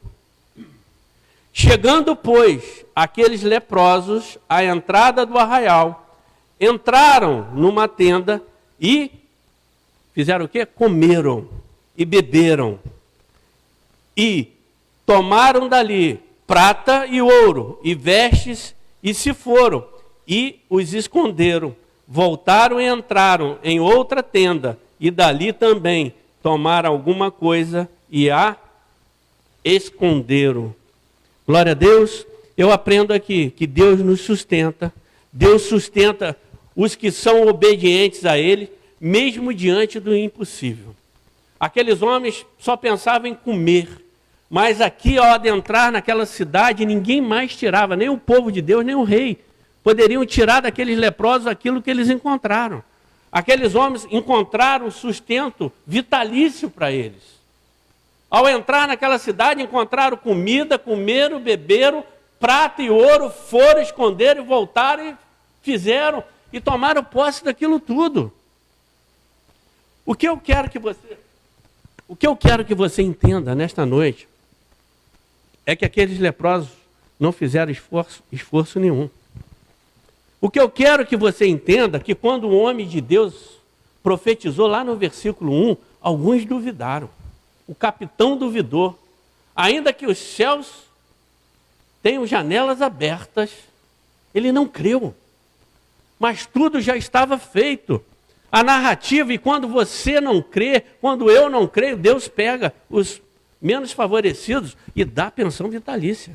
Chegando, pois, aqueles leprosos à entrada do arraial, entraram numa tenda e fizeram o quê? Comeram e beberam. E tomaram dali prata e ouro e vestes e se foram. E os esconderam. Voltaram e entraram em outra tenda. E dali também tomaram alguma coisa e a esconderam. Glória a Deus. Eu aprendo aqui que Deus nos sustenta. Deus sustenta os que são obedientes a Ele, mesmo diante do impossível. Aqueles homens só pensavam em comer. Mas aqui, ao adentrar naquela cidade, ninguém mais tirava, nem o povo de Deus, nem o rei. Poderiam tirar daqueles leprosos aquilo que eles encontraram. Aqueles homens encontraram sustento vitalício para eles. Ao entrar naquela cidade, encontraram comida, comeram, beberam, prata e ouro, foram, esconderam e voltaram e fizeram e tomaram posse daquilo tudo. O que eu quero que você entenda nesta noite é que aqueles leprosos não fizeram esforço nenhum. O que eu quero que você entenda é que quando o homem de Deus profetizou lá no versículo 1, alguns duvidaram. O capitão duvidou. Ainda que os céus tenham janelas abertas, ele não creu. Mas tudo já estava feito. A narrativa, e quando você não crê, quando eu não creio, Deus pega os menos favorecidos e dá pensão vitalícia.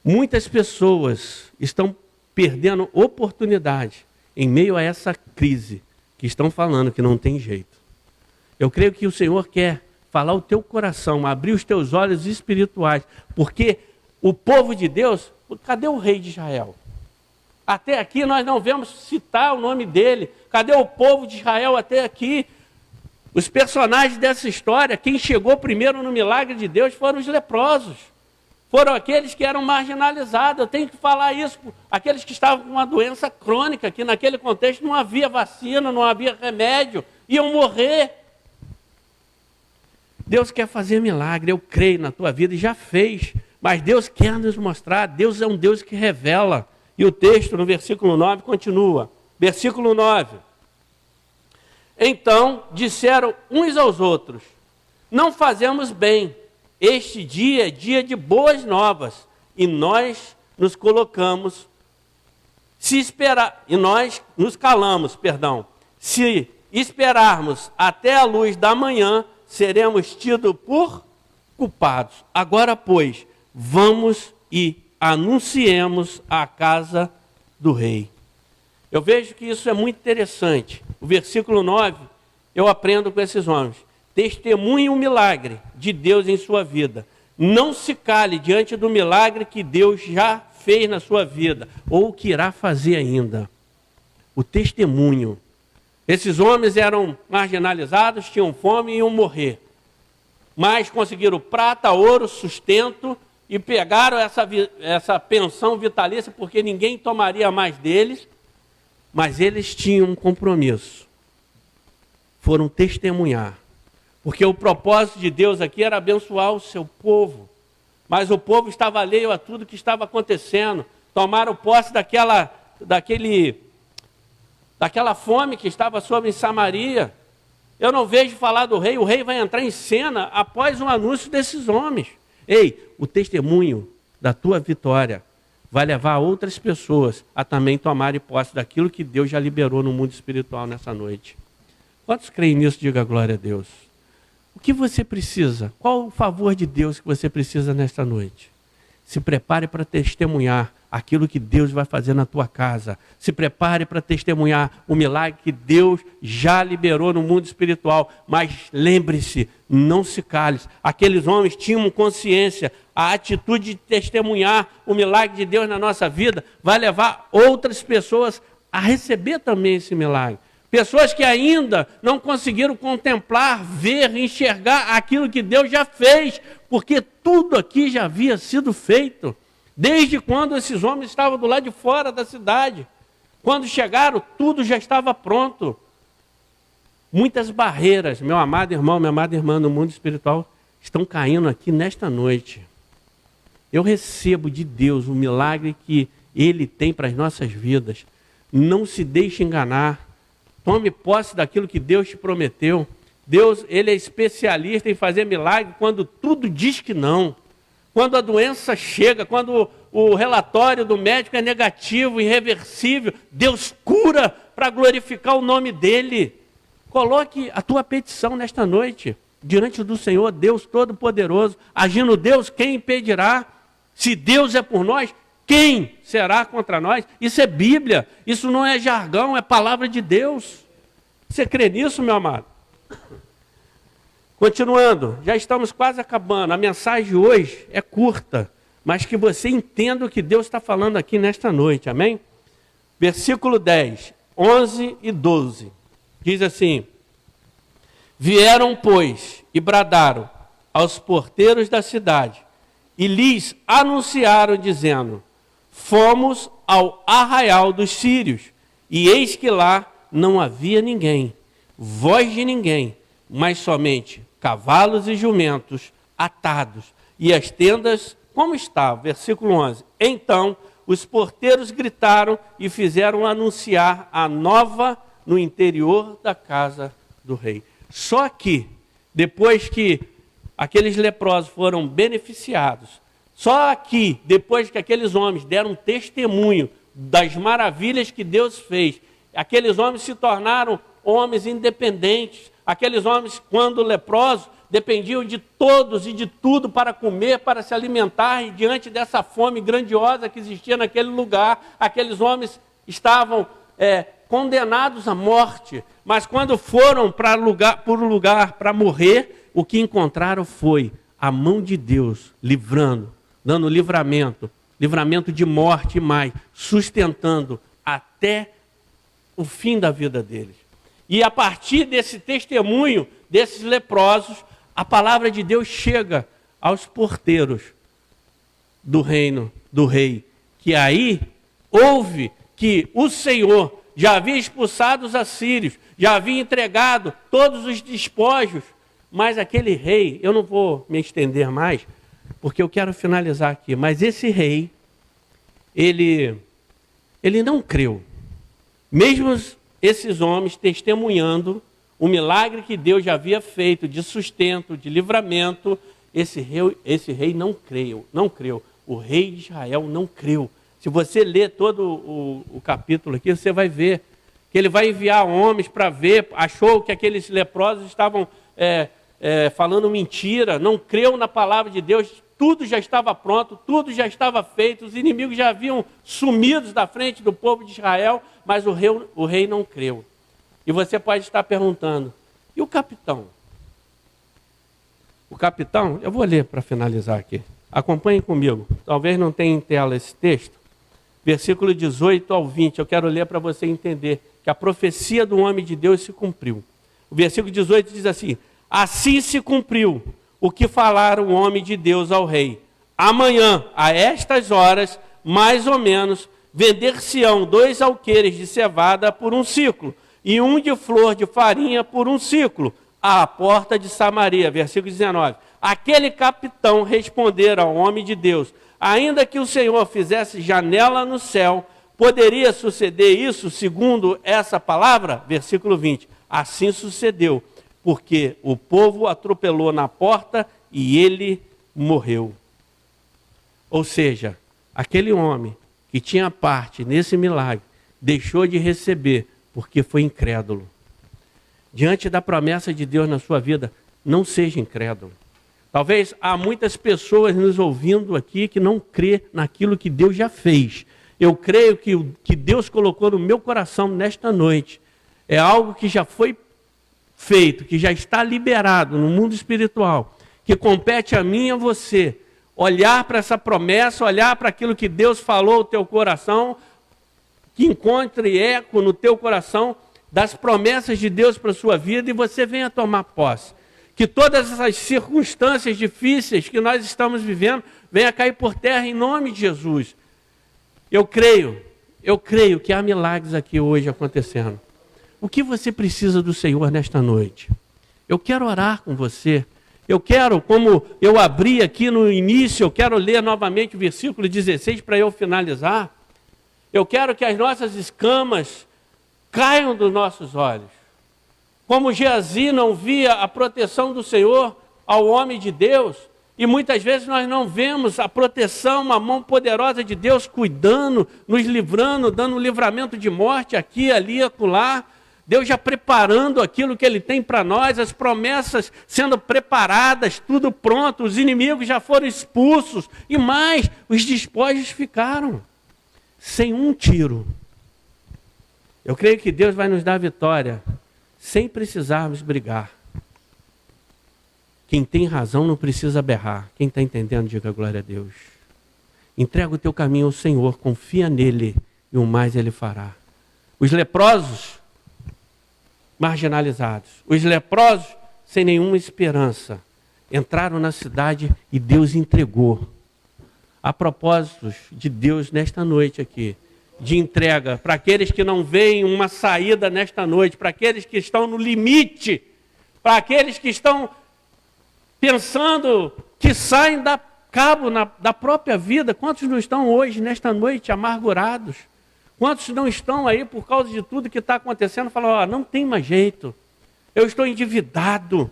Muitas pessoas estão perdendo oportunidade em meio a essa crise, que estão falando que não tem jeito. Eu creio que o Senhor quer falar o teu coração, abrir os teus olhos espirituais, porque o povo de Deus, cadê o rei de Israel? Até aqui nós não vemos citar o nome dele. Cadê o povo de Israel até aqui? Os personagens dessa história, quem chegou primeiro no milagre de Deus foram os leprosos. Foram aqueles que eram marginalizados. Eu tenho que falar isso. Aqueles que estavam com uma doença crônica, que naquele contexto não havia vacina, não havia remédio, iam morrer. Deus quer fazer milagre, eu creio na tua vida e já fez. Mas Deus quer nos mostrar, Deus é um Deus que revela. E o texto no versículo 9 continua. Versículo 9. Então disseram uns aos outros: não fazemos bem. Este dia é dia de boas novas. E nós nos colocamos, e nós nos calamos, Se esperarmos até a luz da manhã, seremos tidos por culpados. Agora, pois, vamos e anunciemos a casa do rei. Eu vejo que isso é muito interessante. O versículo 9, eu aprendo com esses homens. Testemunhe o milagre de Deus em sua vida. Não se cale diante do milagre que Deus já fez na sua vida, ou que irá fazer ainda. O testemunho. Esses homens eram marginalizados, tinham fome e iam morrer. Mas conseguiram prata, ouro, sustento, e pegaram essa pensão vitalícia, porque ninguém tomaria mais deles, mas eles tinham um compromisso. Foram testemunhar. Porque o propósito de Deus aqui era abençoar o seu povo. Mas o povo estava alheio a tudo que estava acontecendo. Tomaram posse daquela fome que estava sobre em Samaria. Eu não vejo falar do rei. O rei vai entrar em cena após o anúncio desses homens. Ei, o testemunho da tua vitória vai levar outras pessoas a também tomarem posse daquilo que Deus já liberou no mundo espiritual nessa noite. Quantos creem nisso? Diga glória a Deus. O que você precisa? Qual o favor de Deus que você precisa nesta noite? Se prepare para testemunhar aquilo que Deus vai fazer na tua casa. Se prepare para testemunhar o milagre que Deus já liberou no mundo espiritual. Mas lembre-se, não se cale. Aqueles homens tinham consciência. A atitude de testemunhar o milagre de Deus na nossa vida vai levar outras pessoas a receber também esse milagre. Pessoas que ainda não conseguiram contemplar, ver, enxergar aquilo que Deus já fez, porque tudo aqui já havia sido feito. Desde quando esses homens estavam do lado de fora da cidade. Quando chegaram, tudo já estava pronto. Muitas barreiras, meu amado irmão, minha amada irmã, no mundo espiritual, estão caindo aqui nesta noite. Eu recebo de Deus o milagre que Ele tem para as nossas vidas. Não se deixe enganar. Tome posse daquilo que Deus te prometeu. Deus, Ele é especialista em fazer milagre quando tudo diz que não. Quando a doença chega, quando o relatório do médico é negativo, irreversível, Deus cura para glorificar o nome dEle. Coloque a tua petição nesta noite, diante do Senhor, Deus Todo-Poderoso. Agindo Deus, quem impedirá? Se Deus é por nós, quem será contra nós? Isso é Bíblia, isso não é jargão, é palavra de Deus. Você crê nisso, meu amado? Continuando, já estamos quase acabando. A mensagem de hoje é curta, mas que você entenda o que Deus está falando aqui nesta noite, amém? Versículo 10, 11 e 12, diz assim: vieram, pois, e bradaram aos porteiros da cidade, e lhes anunciaram, dizendo: fomos ao arraial dos sírios, e eis que lá não havia ninguém, voz de ninguém, mas somente cavalos e jumentos atados, e as tendas como estavam. Versículo 11. Então os porteiros gritaram e fizeram anunciar a nova no interior da casa do rei. Só que, depois que aqueles leprosos foram beneficiados, só aqui, depois que aqueles homens deram testemunho das maravilhas que Deus fez, aqueles homens se tornaram homens independentes. Aqueles homens, quando leprosos, dependiam de todos e de tudo para comer, para se alimentar, e diante dessa fome grandiosa que existia naquele lugar, aqueles homens estavam condenados à morte. Mas quando foram para lugar para morrer, o que encontraram foi a mão de Deus livrando, dando livramento de morte e mais, sustentando até o fim da vida deles. E a partir desse testemunho, desses leprosos, a palavra de Deus chega aos porteiros do reino do rei, que aí ouve que o Senhor já havia expulsado os assírios, já havia entregado todos os despojos, mas aquele rei, eu não vou me estender mais, porque eu quero finalizar aqui, mas esse rei, ele não creu. Mesmo esses homens testemunhando o milagre que Deus já havia feito de sustento, de livramento, esse rei não creu. O rei de Israel não creu. Se você ler todo o capítulo aqui, você vai ver que ele vai enviar homens para ver, achou que aqueles leprosos estavam falando mentira, não creu na palavra de Deus, tudo já estava pronto, tudo já estava feito, os inimigos já haviam sumido da frente do povo de Israel, mas o rei não creu. E você pode estar perguntando, e o capitão? O capitão, eu vou ler para finalizar aqui. Acompanhem comigo, talvez não tenha em tela esse texto. Versículo 18 ao 20, eu quero ler para você entender que a profecia do homem de Deus se cumpriu. O versículo 18 diz assim: assim se cumpriu o que falaram o homem de Deus ao rei. Amanhã, a estas horas, mais ou menos, vender-se-ão 2 alqueires de cevada por 1 siclo, e 1 de flor de farinha por 1 siclo, à porta de Samaria. Versículo 19. Aquele capitão respondera ao homem de Deus: ainda que o Senhor fizesse janela no céu, poderia suceder isso segundo essa palavra? Versículo 20. Assim sucedeu, porque o povo atropelou na porta e ele morreu. Ou seja, aquele homem que tinha parte nesse milagre, deixou de receber porque foi incrédulo. Diante da promessa de Deus na sua vida, não seja incrédulo. Talvez há muitas pessoas nos ouvindo aqui que não crê naquilo que Deus já fez. Eu creio que o que Deus colocou no meu coração nesta noite é algo que já foi feito, que já está liberado no mundo espiritual, que compete a mim e a você olhar para essa promessa, olhar para aquilo que Deus falou no teu coração, que encontre eco no teu coração das promessas de Deus para a sua vida e você venha tomar posse. Que todas essas circunstâncias difíceis que nós estamos vivendo venha cair por terra em nome de Jesus. Eu creio que há milagres aqui hoje acontecendo. O que você precisa do Senhor nesta noite? Eu quero orar com você. Eu quero, como eu abri aqui no início, eu quero ler novamente o versículo 16 para eu finalizar. Eu quero que as nossas escamas caiam dos nossos olhos. Como Geazi não via a proteção do Senhor ao homem de Deus, e muitas vezes nós não vemos a proteção, uma mão poderosa de Deus cuidando, nos livrando, dando um livramento de morte aqui, ali, acolá. Deus já preparando aquilo que Ele tem para nós, as promessas sendo preparadas, tudo pronto, os inimigos já foram expulsos, e mais, os despojos ficaram, sem um tiro. Eu creio que Deus vai nos dar vitória, sem precisarmos brigar. Quem tem razão não precisa berrar. Quem está entendendo, diga glória a Deus. Entrega o teu caminho ao Senhor, confia nele, e o mais Ele fará. Os leprosos, marginalizados, os leprosos sem nenhuma esperança, entraram na cidade e Deus entregou. A propósito de Deus nesta noite aqui, de entrega para aqueles que não veem uma saída nesta noite, para aqueles que estão no limite, para aqueles que estão pensando que saem da cabo da própria vida. Quantos não estão hoje, nesta noite, amargurados? Quantos não estão aí por causa de tudo que está acontecendo, falam, não tem mais jeito, eu estou endividado,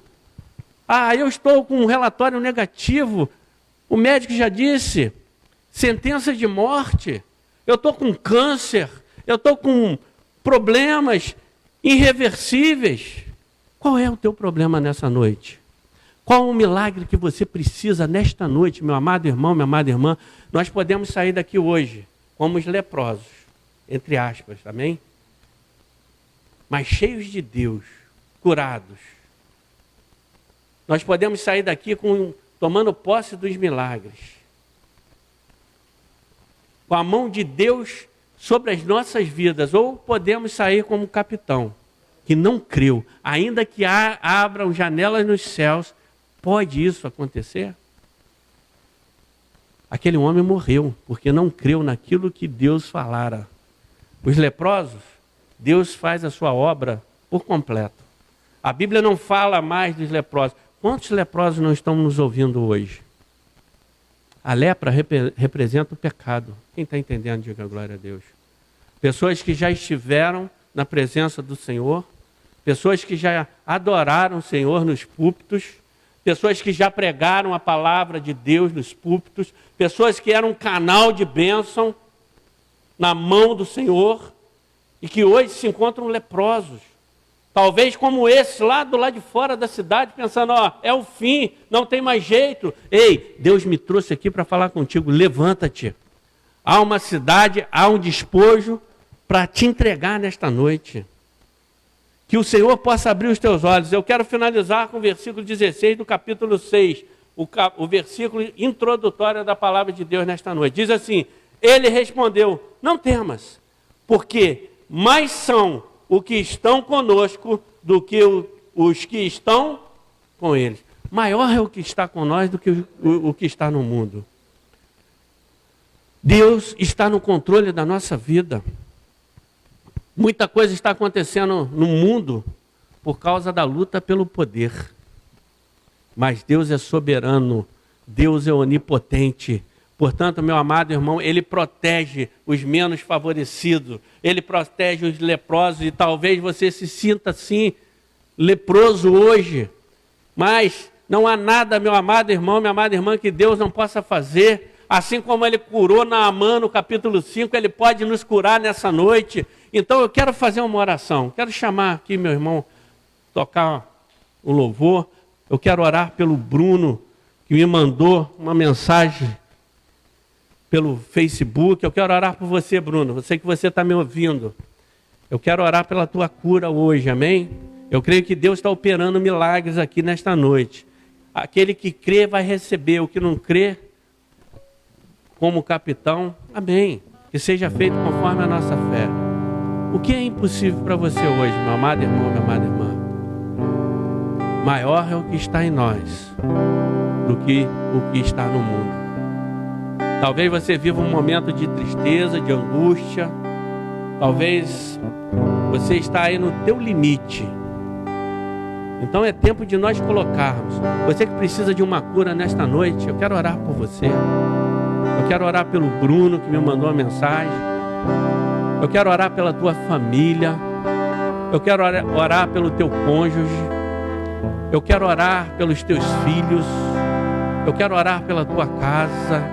eu estou com um relatório negativo, o médico já disse, sentença de morte, eu estou com câncer, eu estou com problemas irreversíveis. Qual é o teu problema nessa noite? Qual o milagre que você precisa nesta noite, meu amado irmão, minha amada irmã? Nós podemos sair daqui hoje como os leprosos, entre aspas, amém? Mas cheios de Deus, curados. Nós podemos sair daqui tomando posse dos milagres. Com a mão de Deus sobre as nossas vidas. Ou podemos sair como capitão, que não creu. Ainda que abram janelas nos céus, pode isso acontecer? Aquele homem morreu, porque não creu naquilo que Deus falara. Os leprosos, Deus faz a sua obra por completo. A Bíblia não fala mais dos leprosos. Quantos leprosos não estão nos ouvindo hoje? A lepra representa o pecado. Quem está entendendo, diga glória a Deus. Pessoas que já estiveram na presença do Senhor, pessoas que já adoraram o Senhor nos púlpitos, pessoas que já pregaram a palavra de Deus nos púlpitos, pessoas que eram um canal de bênção na mão do Senhor e que hoje se encontram leprosos. Talvez como esse lá do lado de fora da cidade, pensando, é o fim, não tem mais jeito. Ei, Deus me trouxe aqui para falar contigo, levanta-te. Há uma cidade, há um despojo para te entregar nesta noite. Que o Senhor possa abrir os teus olhos. Eu quero finalizar com o versículo 16 do capítulo 6, o versículo introdutório da palavra de Deus nesta noite. Diz assim, ele respondeu, não temas, porque mais são os que estão conosco do que os que estão com eles. Maior é o que está com nós do que o que está no mundo. Deus está no controle da nossa vida. Muita coisa está acontecendo no mundo por causa da luta pelo poder. Mas Deus é soberano, Deus é onipotente. Portanto, meu amado irmão, Ele protege os menos favorecidos, Ele protege os leprosos, e talvez você se sinta assim, leproso hoje, mas não há nada, meu amado irmão, minha amada irmã, que Deus não possa fazer. Assim como Ele curou Naamã no capítulo 5, Ele pode nos curar nessa noite. Então eu quero fazer uma oração, quero chamar aqui meu irmão, tocar o louvor. Eu quero orar pelo Bruno, que me mandou uma mensagem pelo Facebook. Eu quero orar por você, Bruno. Eu sei que você está me ouvindo. Eu quero orar pela tua cura hoje, amém? Eu creio que Deus está operando milagres aqui nesta noite. Aquele que crê vai receber, o que não crê, como capitão, amém. Que seja feito conforme a nossa fé. O que é impossível para você hoje, meu amado irmão, minha amada irmã? Maior é o que está em nós do que o que está no mundo. Talvez você viva um momento de tristeza, de angústia. Talvez você está aí no teu limite. Então é tempo de nós colocarmos. Você que precisa de uma cura nesta noite, eu quero orar por você. Eu quero orar pelo Bruno, que me mandou uma mensagem. Eu quero orar pela tua família. Eu quero orar pelo teu cônjuge. Eu quero orar pelos teus filhos. Eu quero orar pela tua casa.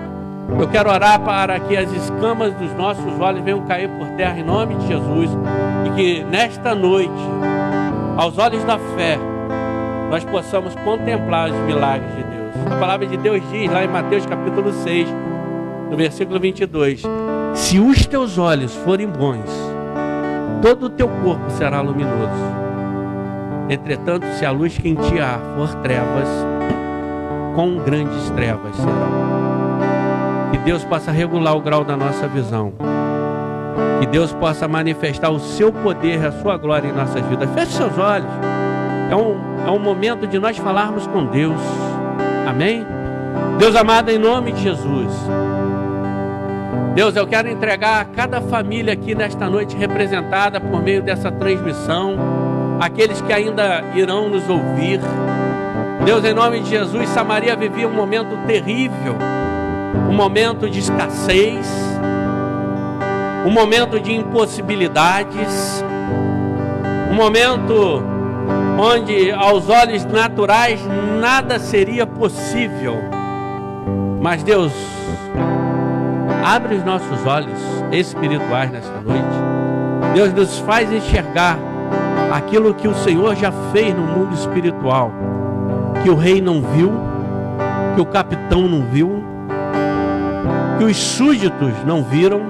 Eu quero orar para que as escamas dos nossos olhos venham cair por terra em nome de Jesus. E que nesta noite, aos olhos da fé, nós possamos contemplar os milagres de Deus. A palavra de Deus diz lá em Mateus capítulo 6, no versículo 22. Se os teus olhos forem bons, todo o teu corpo será luminoso. Entretanto, se a luz que em ti há for trevas, quão grandes trevas serão. Que Deus possa regular o grau da nossa visão. Que Deus possa manifestar o seu poder e a sua glória em nossas vidas. Feche seus olhos. É um momento de nós falarmos com Deus. Amém? Deus amado, em nome de Jesus. Deus, eu quero entregar a cada família aqui nesta noite representada por meio dessa transmissão, aqueles que ainda irão nos ouvir. Deus, em nome de Jesus, Samaria vivia um momento terrível, um momento de escassez, um momento de impossibilidades, um momento onde aos olhos naturais nada seria possível. Mas Deus, abre os nossos olhos espirituais nesta noite. Deus, nos faz enxergar aquilo que o Senhor já fez no mundo espiritual, que o rei não viu, que o capitão não viu, que os súditos não viram,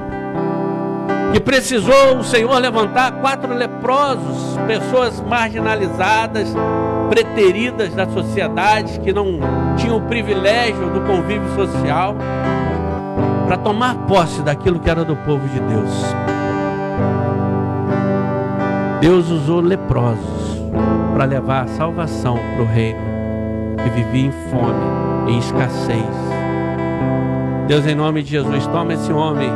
que precisou o Senhor levantar 4 leprosos, pessoas marginalizadas, preteridas da sociedade, que não tinham o privilégio do convívio social, para tomar posse daquilo que era do povo de Deus. Deus usou leprosos para levar a salvação para o reino que vivia em fome, em escassez. Deus, em nome de Jesus, toma esse homem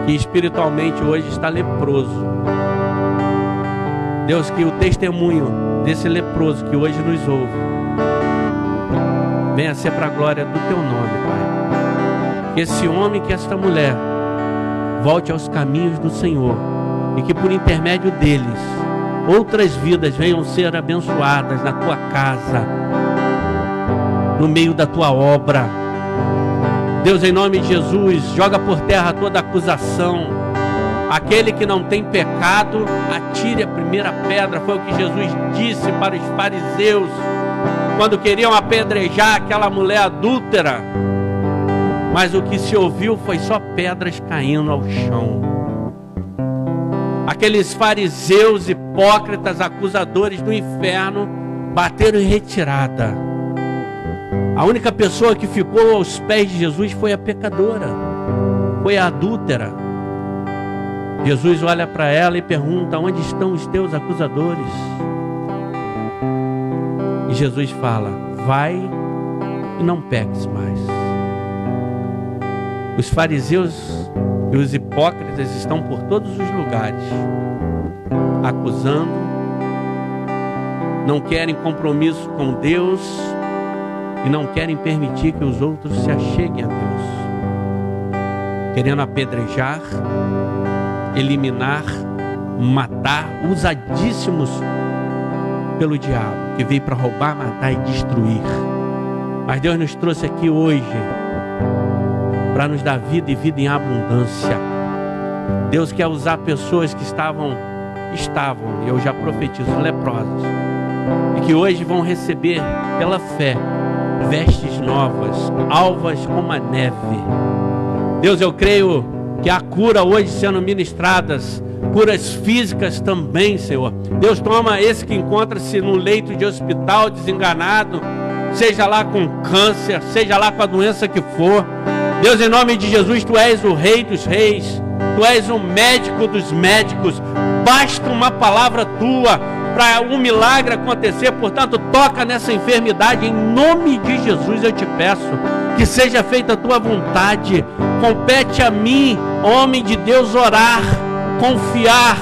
que espiritualmente hoje está leproso. Deus, que o testemunho desse leproso que hoje nos ouve venha a ser para a glória do teu nome, Pai. Que esse homem, que esta mulher volte aos caminhos do Senhor e que por intermédio deles outras vidas venham ser abençoadas na tua casa, no meio da tua obra. Deus, em nome de Jesus, joga por terra toda acusação. Aquele que não tem pecado, atire a primeira pedra. Foi o que Jesus disse para os fariseus quando queriam apedrejar aquela mulher adúltera. Mas o que se ouviu foi só pedras caindo ao chão. Aqueles fariseus hipócritas, acusadores do inferno, bateram em retirada. A única pessoa que ficou aos pés de Jesus foi a pecadora, foi a adúltera. Jesus olha para ela e pergunta: onde estão os teus acusadores? E Jesus fala: vai e não peques mais. Os fariseus e os hipócritas estão por todos os lugares, acusando, não querem compromisso com Deus e não querem permitir que os outros se acheguem a Deus, querendo apedrejar, eliminar, matar, usadíssimos pelo diabo, que veio para roubar, matar e destruir. Mas Deus nos trouxe aqui hoje para nos dar vida e vida em abundância. Deus quer usar pessoas que estavam, e eu já profetizo, leprosos, e que hoje vão receber pela fé vestes novas, alvas como a neve. Deus, eu creio que há cura hoje sendo ministradas, curas físicas também, Senhor. Deus, toma esse que encontra-se num leito de hospital desenganado, seja lá com câncer, seja lá com a doença que for. Deus, em nome de Jesus, Tu és o Rei dos Reis, Tu és o médico dos médicos. Basta uma palavra Tua para um milagre acontecer. Portanto, toca nessa enfermidade, em nome de Jesus eu te peço, que seja feita a Tua vontade. Compete a mim, homem de Deus, orar, confiar.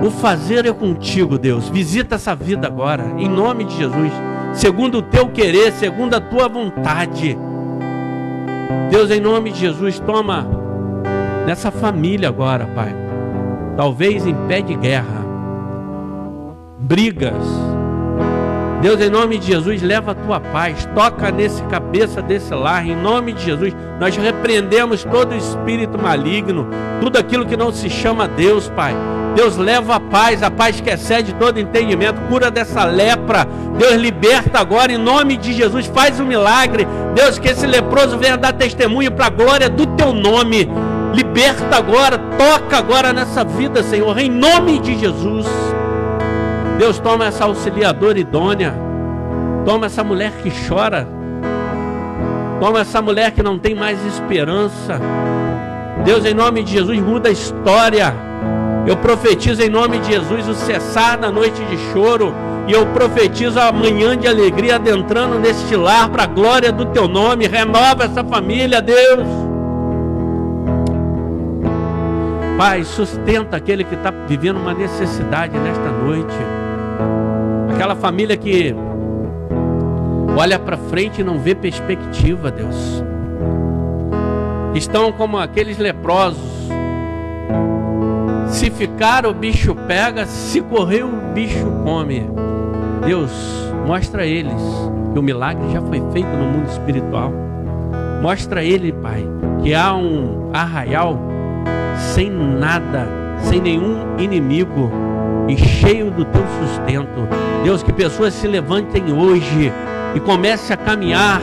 O fazer é contigo, Deus. Visita essa vida agora, em nome de Jesus, segundo o Teu querer, segundo a Tua vontade. Deus, em nome de Jesus, toma nessa família agora, Pai, talvez em pé de guerra, brigas. Deus, em nome de Jesus, leva a tua paz, toca nesse cabeça desse lar, em nome de Jesus. Nós repreendemos todo espírito maligno, tudo aquilo que não se chama Deus, Pai. Deus, leva a paz que excede todo entendimento, cura dessa lepra. Deus, liberta agora, em nome de Jesus, faz um milagre. Deus, que esse leproso venha dar testemunho para a glória do teu nome. Liberta agora, toca agora nessa vida, Senhor, em nome de Jesus. Deus, toma essa auxiliadora idônea, toma essa mulher que chora, toma essa mulher que não tem mais esperança. Deus, em nome de Jesus, muda a história. Eu profetizo em nome de Jesus o cessar da noite de choro, e eu profetizo a manhã de alegria adentrando neste lar para a glória do teu nome. Renova essa família, Deus. Pai, sustenta aquele que está vivendo uma necessidade nesta noite. Aquela família que olha para frente e não vê perspectiva, Deus. Estão como aqueles leprosos. Se ficar, o bicho pega, se correr, o bicho come. Deus, mostra a eles que o milagre já foi feito no mundo espiritual. Mostra a ele, Pai, que há um arraial sem nada, sem nenhum inimigo, e cheio do teu sustento. Deus, que pessoas se levantem hoje e comecem a caminhar,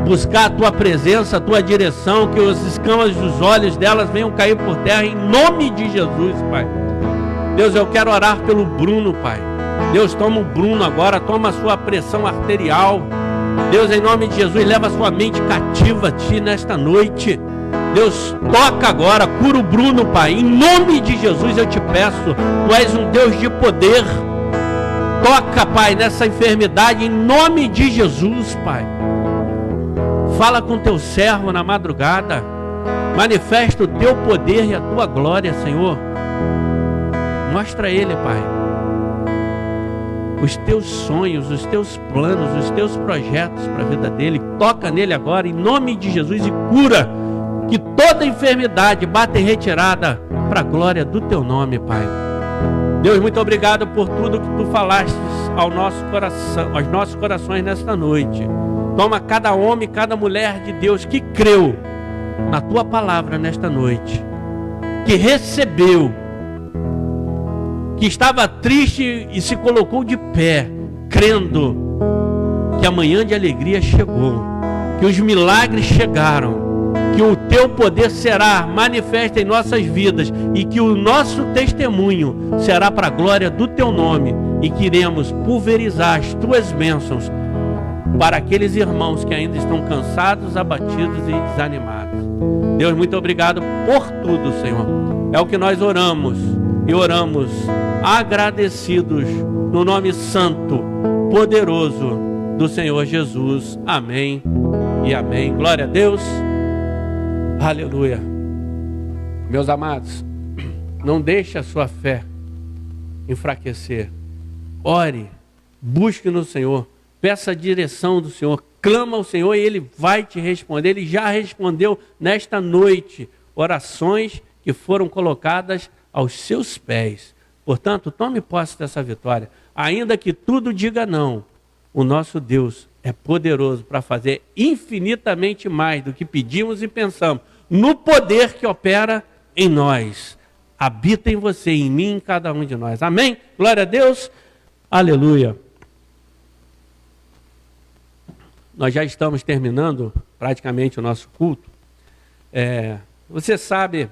buscar a tua presença, a tua direção, que as escamas dos olhos delas venham cair por terra, em nome de Jesus, Pai. Deus, eu quero orar pelo Bruno, Pai. Deus, toma o Bruno agora, toma a sua pressão arterial. Deus, em nome de Jesus, leva a sua mente cativa a ti nesta noite. Deus, toca agora, cura o Bruno, Pai. Em nome de Jesus eu te peço, tu és um Deus de poder. Toca, Pai, nessa enfermidade, em nome de Jesus, Pai. Fala com teu servo na madrugada. Manifesta o teu poder e a tua glória, Senhor. Mostra a ele, Pai, os teus sonhos, os teus planos, os teus projetos para a vida dele. Toca nele agora, em nome de Jesus, e cura. Que toda enfermidade bata em retirada para a glória do teu nome, Pai. Deus, muito obrigado por tudo que tu falaste ao nosso coração, aos nossos corações nesta noite. Toma cada homem, cada mulher de Deus que creu na tua palavra nesta noite, que recebeu, que estava triste e se colocou de pé, crendo que a manhã de alegria chegou, que os milagres chegaram, que o teu poder será manifesto em nossas vidas e que o nosso testemunho será para a glória do teu nome, e que iremos pulverizar as tuas bênçãos para aqueles irmãos que ainda estão cansados, abatidos e desanimados. Deus, muito obrigado por tudo, Senhor. É o que nós oramos, e oramos agradecidos no nome santo, poderoso do Senhor Jesus. Amém e amém. Glória a Deus. Aleluia. Meus amados, não deixe a sua fé enfraquecer. Ore, busque no Senhor, peça a direção do Senhor, clama ao Senhor e Ele vai te responder. Ele já respondeu nesta noite orações que foram colocadas aos seus pés. Portanto, tome posse dessa vitória. Ainda que tudo diga não, o nosso Deus é poderoso para fazer infinitamente mais do que pedimos e pensamos, no poder que opera em nós. Habita em você, em mim, em cada um de nós. Amém? Glória a Deus. Aleluia. Nós já estamos terminando praticamente o nosso culto. Você sabe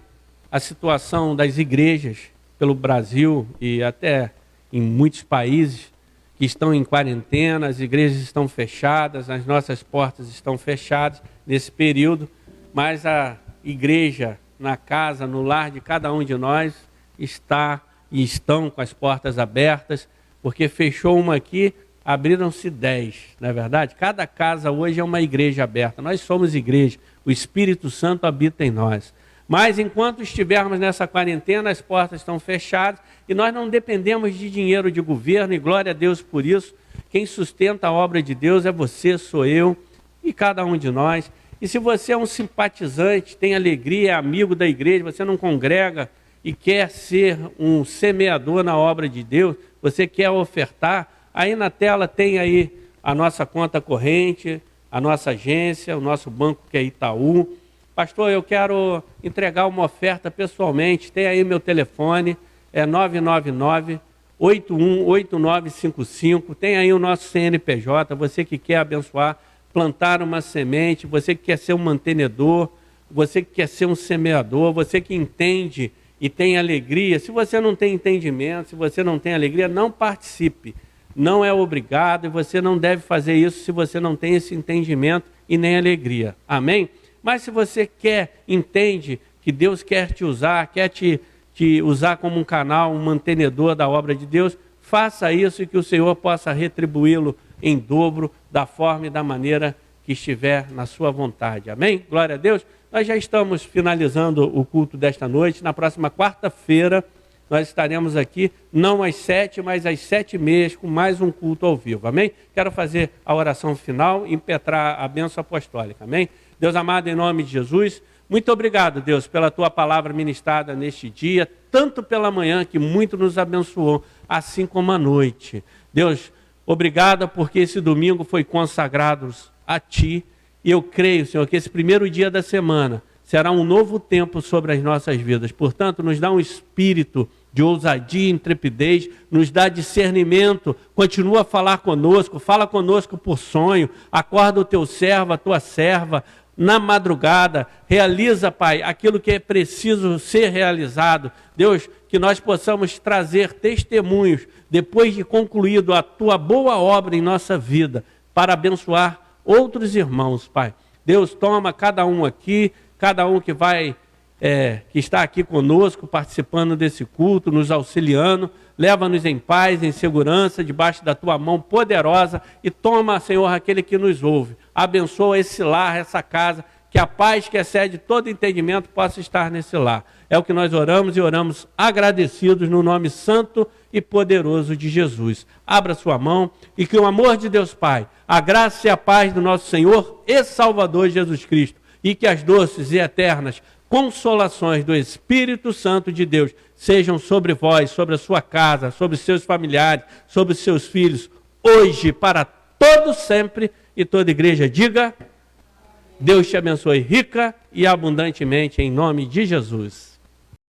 a situação das igrejas pelo Brasil e até em muitos países que estão em quarentena, as igrejas estão fechadas, as nossas portas estão fechadas nesse período, mas a igreja na casa, no lar de cada um de nós estão com as portas abertas, porque fechou uma aqui, abriram-se 10, não é verdade? Cada casa hoje é uma igreja aberta, nós somos igreja, o Espírito Santo habita em nós. Mas enquanto estivermos nessa quarentena, as portas estão fechadas e nós não dependemos de dinheiro de governo, e glória a Deus por isso. Quem sustenta a obra de Deus é você, sou eu e cada um de nós. E se você é um simpatizante, tem alegria, é amigo da igreja, você não congrega e quer ser um semeador na obra de Deus, você quer ofertar, aí na tela tem aí a nossa conta corrente, a nossa agência, o nosso banco que é Itaú. Pastor, eu quero entregar uma oferta pessoalmente, tem aí meu telefone, é 999-818955, tem aí o nosso CNPJ, você que quer abençoar, plantar uma semente, você que quer ser um mantenedor, você que quer ser um semeador, você que entende e tem alegria. Se você não tem entendimento, se você não tem alegria, não participe. Não é obrigado e você não deve fazer isso se você não tem esse entendimento e nem alegria. Amém? Mas se você quer, entende que Deus quer te usar, quer te usar como um canal, um mantenedor da obra de Deus, faça isso e que o Senhor possa retribuí-lo em dobro da forma e da maneira que estiver na sua vontade. Amém? Glória a Deus. Nós já estamos finalizando o culto desta noite. Na próxima quarta-feira, nós estaremos aqui, não às 7, mas às 7h30, com mais um culto ao vivo. Amém? Quero fazer a oração final e impetrar a bênção apostólica. Amém? Deus amado, em nome de Jesus, muito obrigado, Deus, pela tua palavra ministrada neste dia, tanto pela manhã, que muito nos abençoou, assim como à noite. Deus, obrigado porque esse domingo foi consagrado a Ti. E eu creio, Senhor, que esse primeiro dia da semana será um novo tempo sobre as nossas vidas. Portanto, nos dá um espírito de ousadia e intrepidez, nos dá discernimento, continua a falar conosco, fala conosco por sonho, acorda o teu servo, a tua serva, na madrugada, realiza, Pai, aquilo que é preciso ser realizado. Deus, que nós possamos trazer testemunhos, depois de concluído a tua boa obra em nossa vida, para abençoar outros irmãos, Pai. Deus, toma cada um aqui, cada um que que está aqui conosco, participando desse culto, nos auxiliando, leva-nos em paz, em segurança, debaixo da tua mão poderosa e toma, Senhor, aquele que nos ouve. Abençoa esse lar, essa casa, que a paz que excede todo entendimento possa estar nesse lar. É o que nós oramos e oramos agradecidos no nome santo e poderoso de Jesus. Abra sua mão e que o amor de Deus Pai, a graça e a paz do nosso Senhor e Salvador Jesus Cristo e que as doces e eternas consolações do Espírito Santo de Deus sejam sobre vós, sobre a sua casa, sobre os seus familiares, sobre os seus filhos, hoje, para todos sempre. E toda igreja diga: Deus te abençoe rica e abundantemente em nome de Jesus.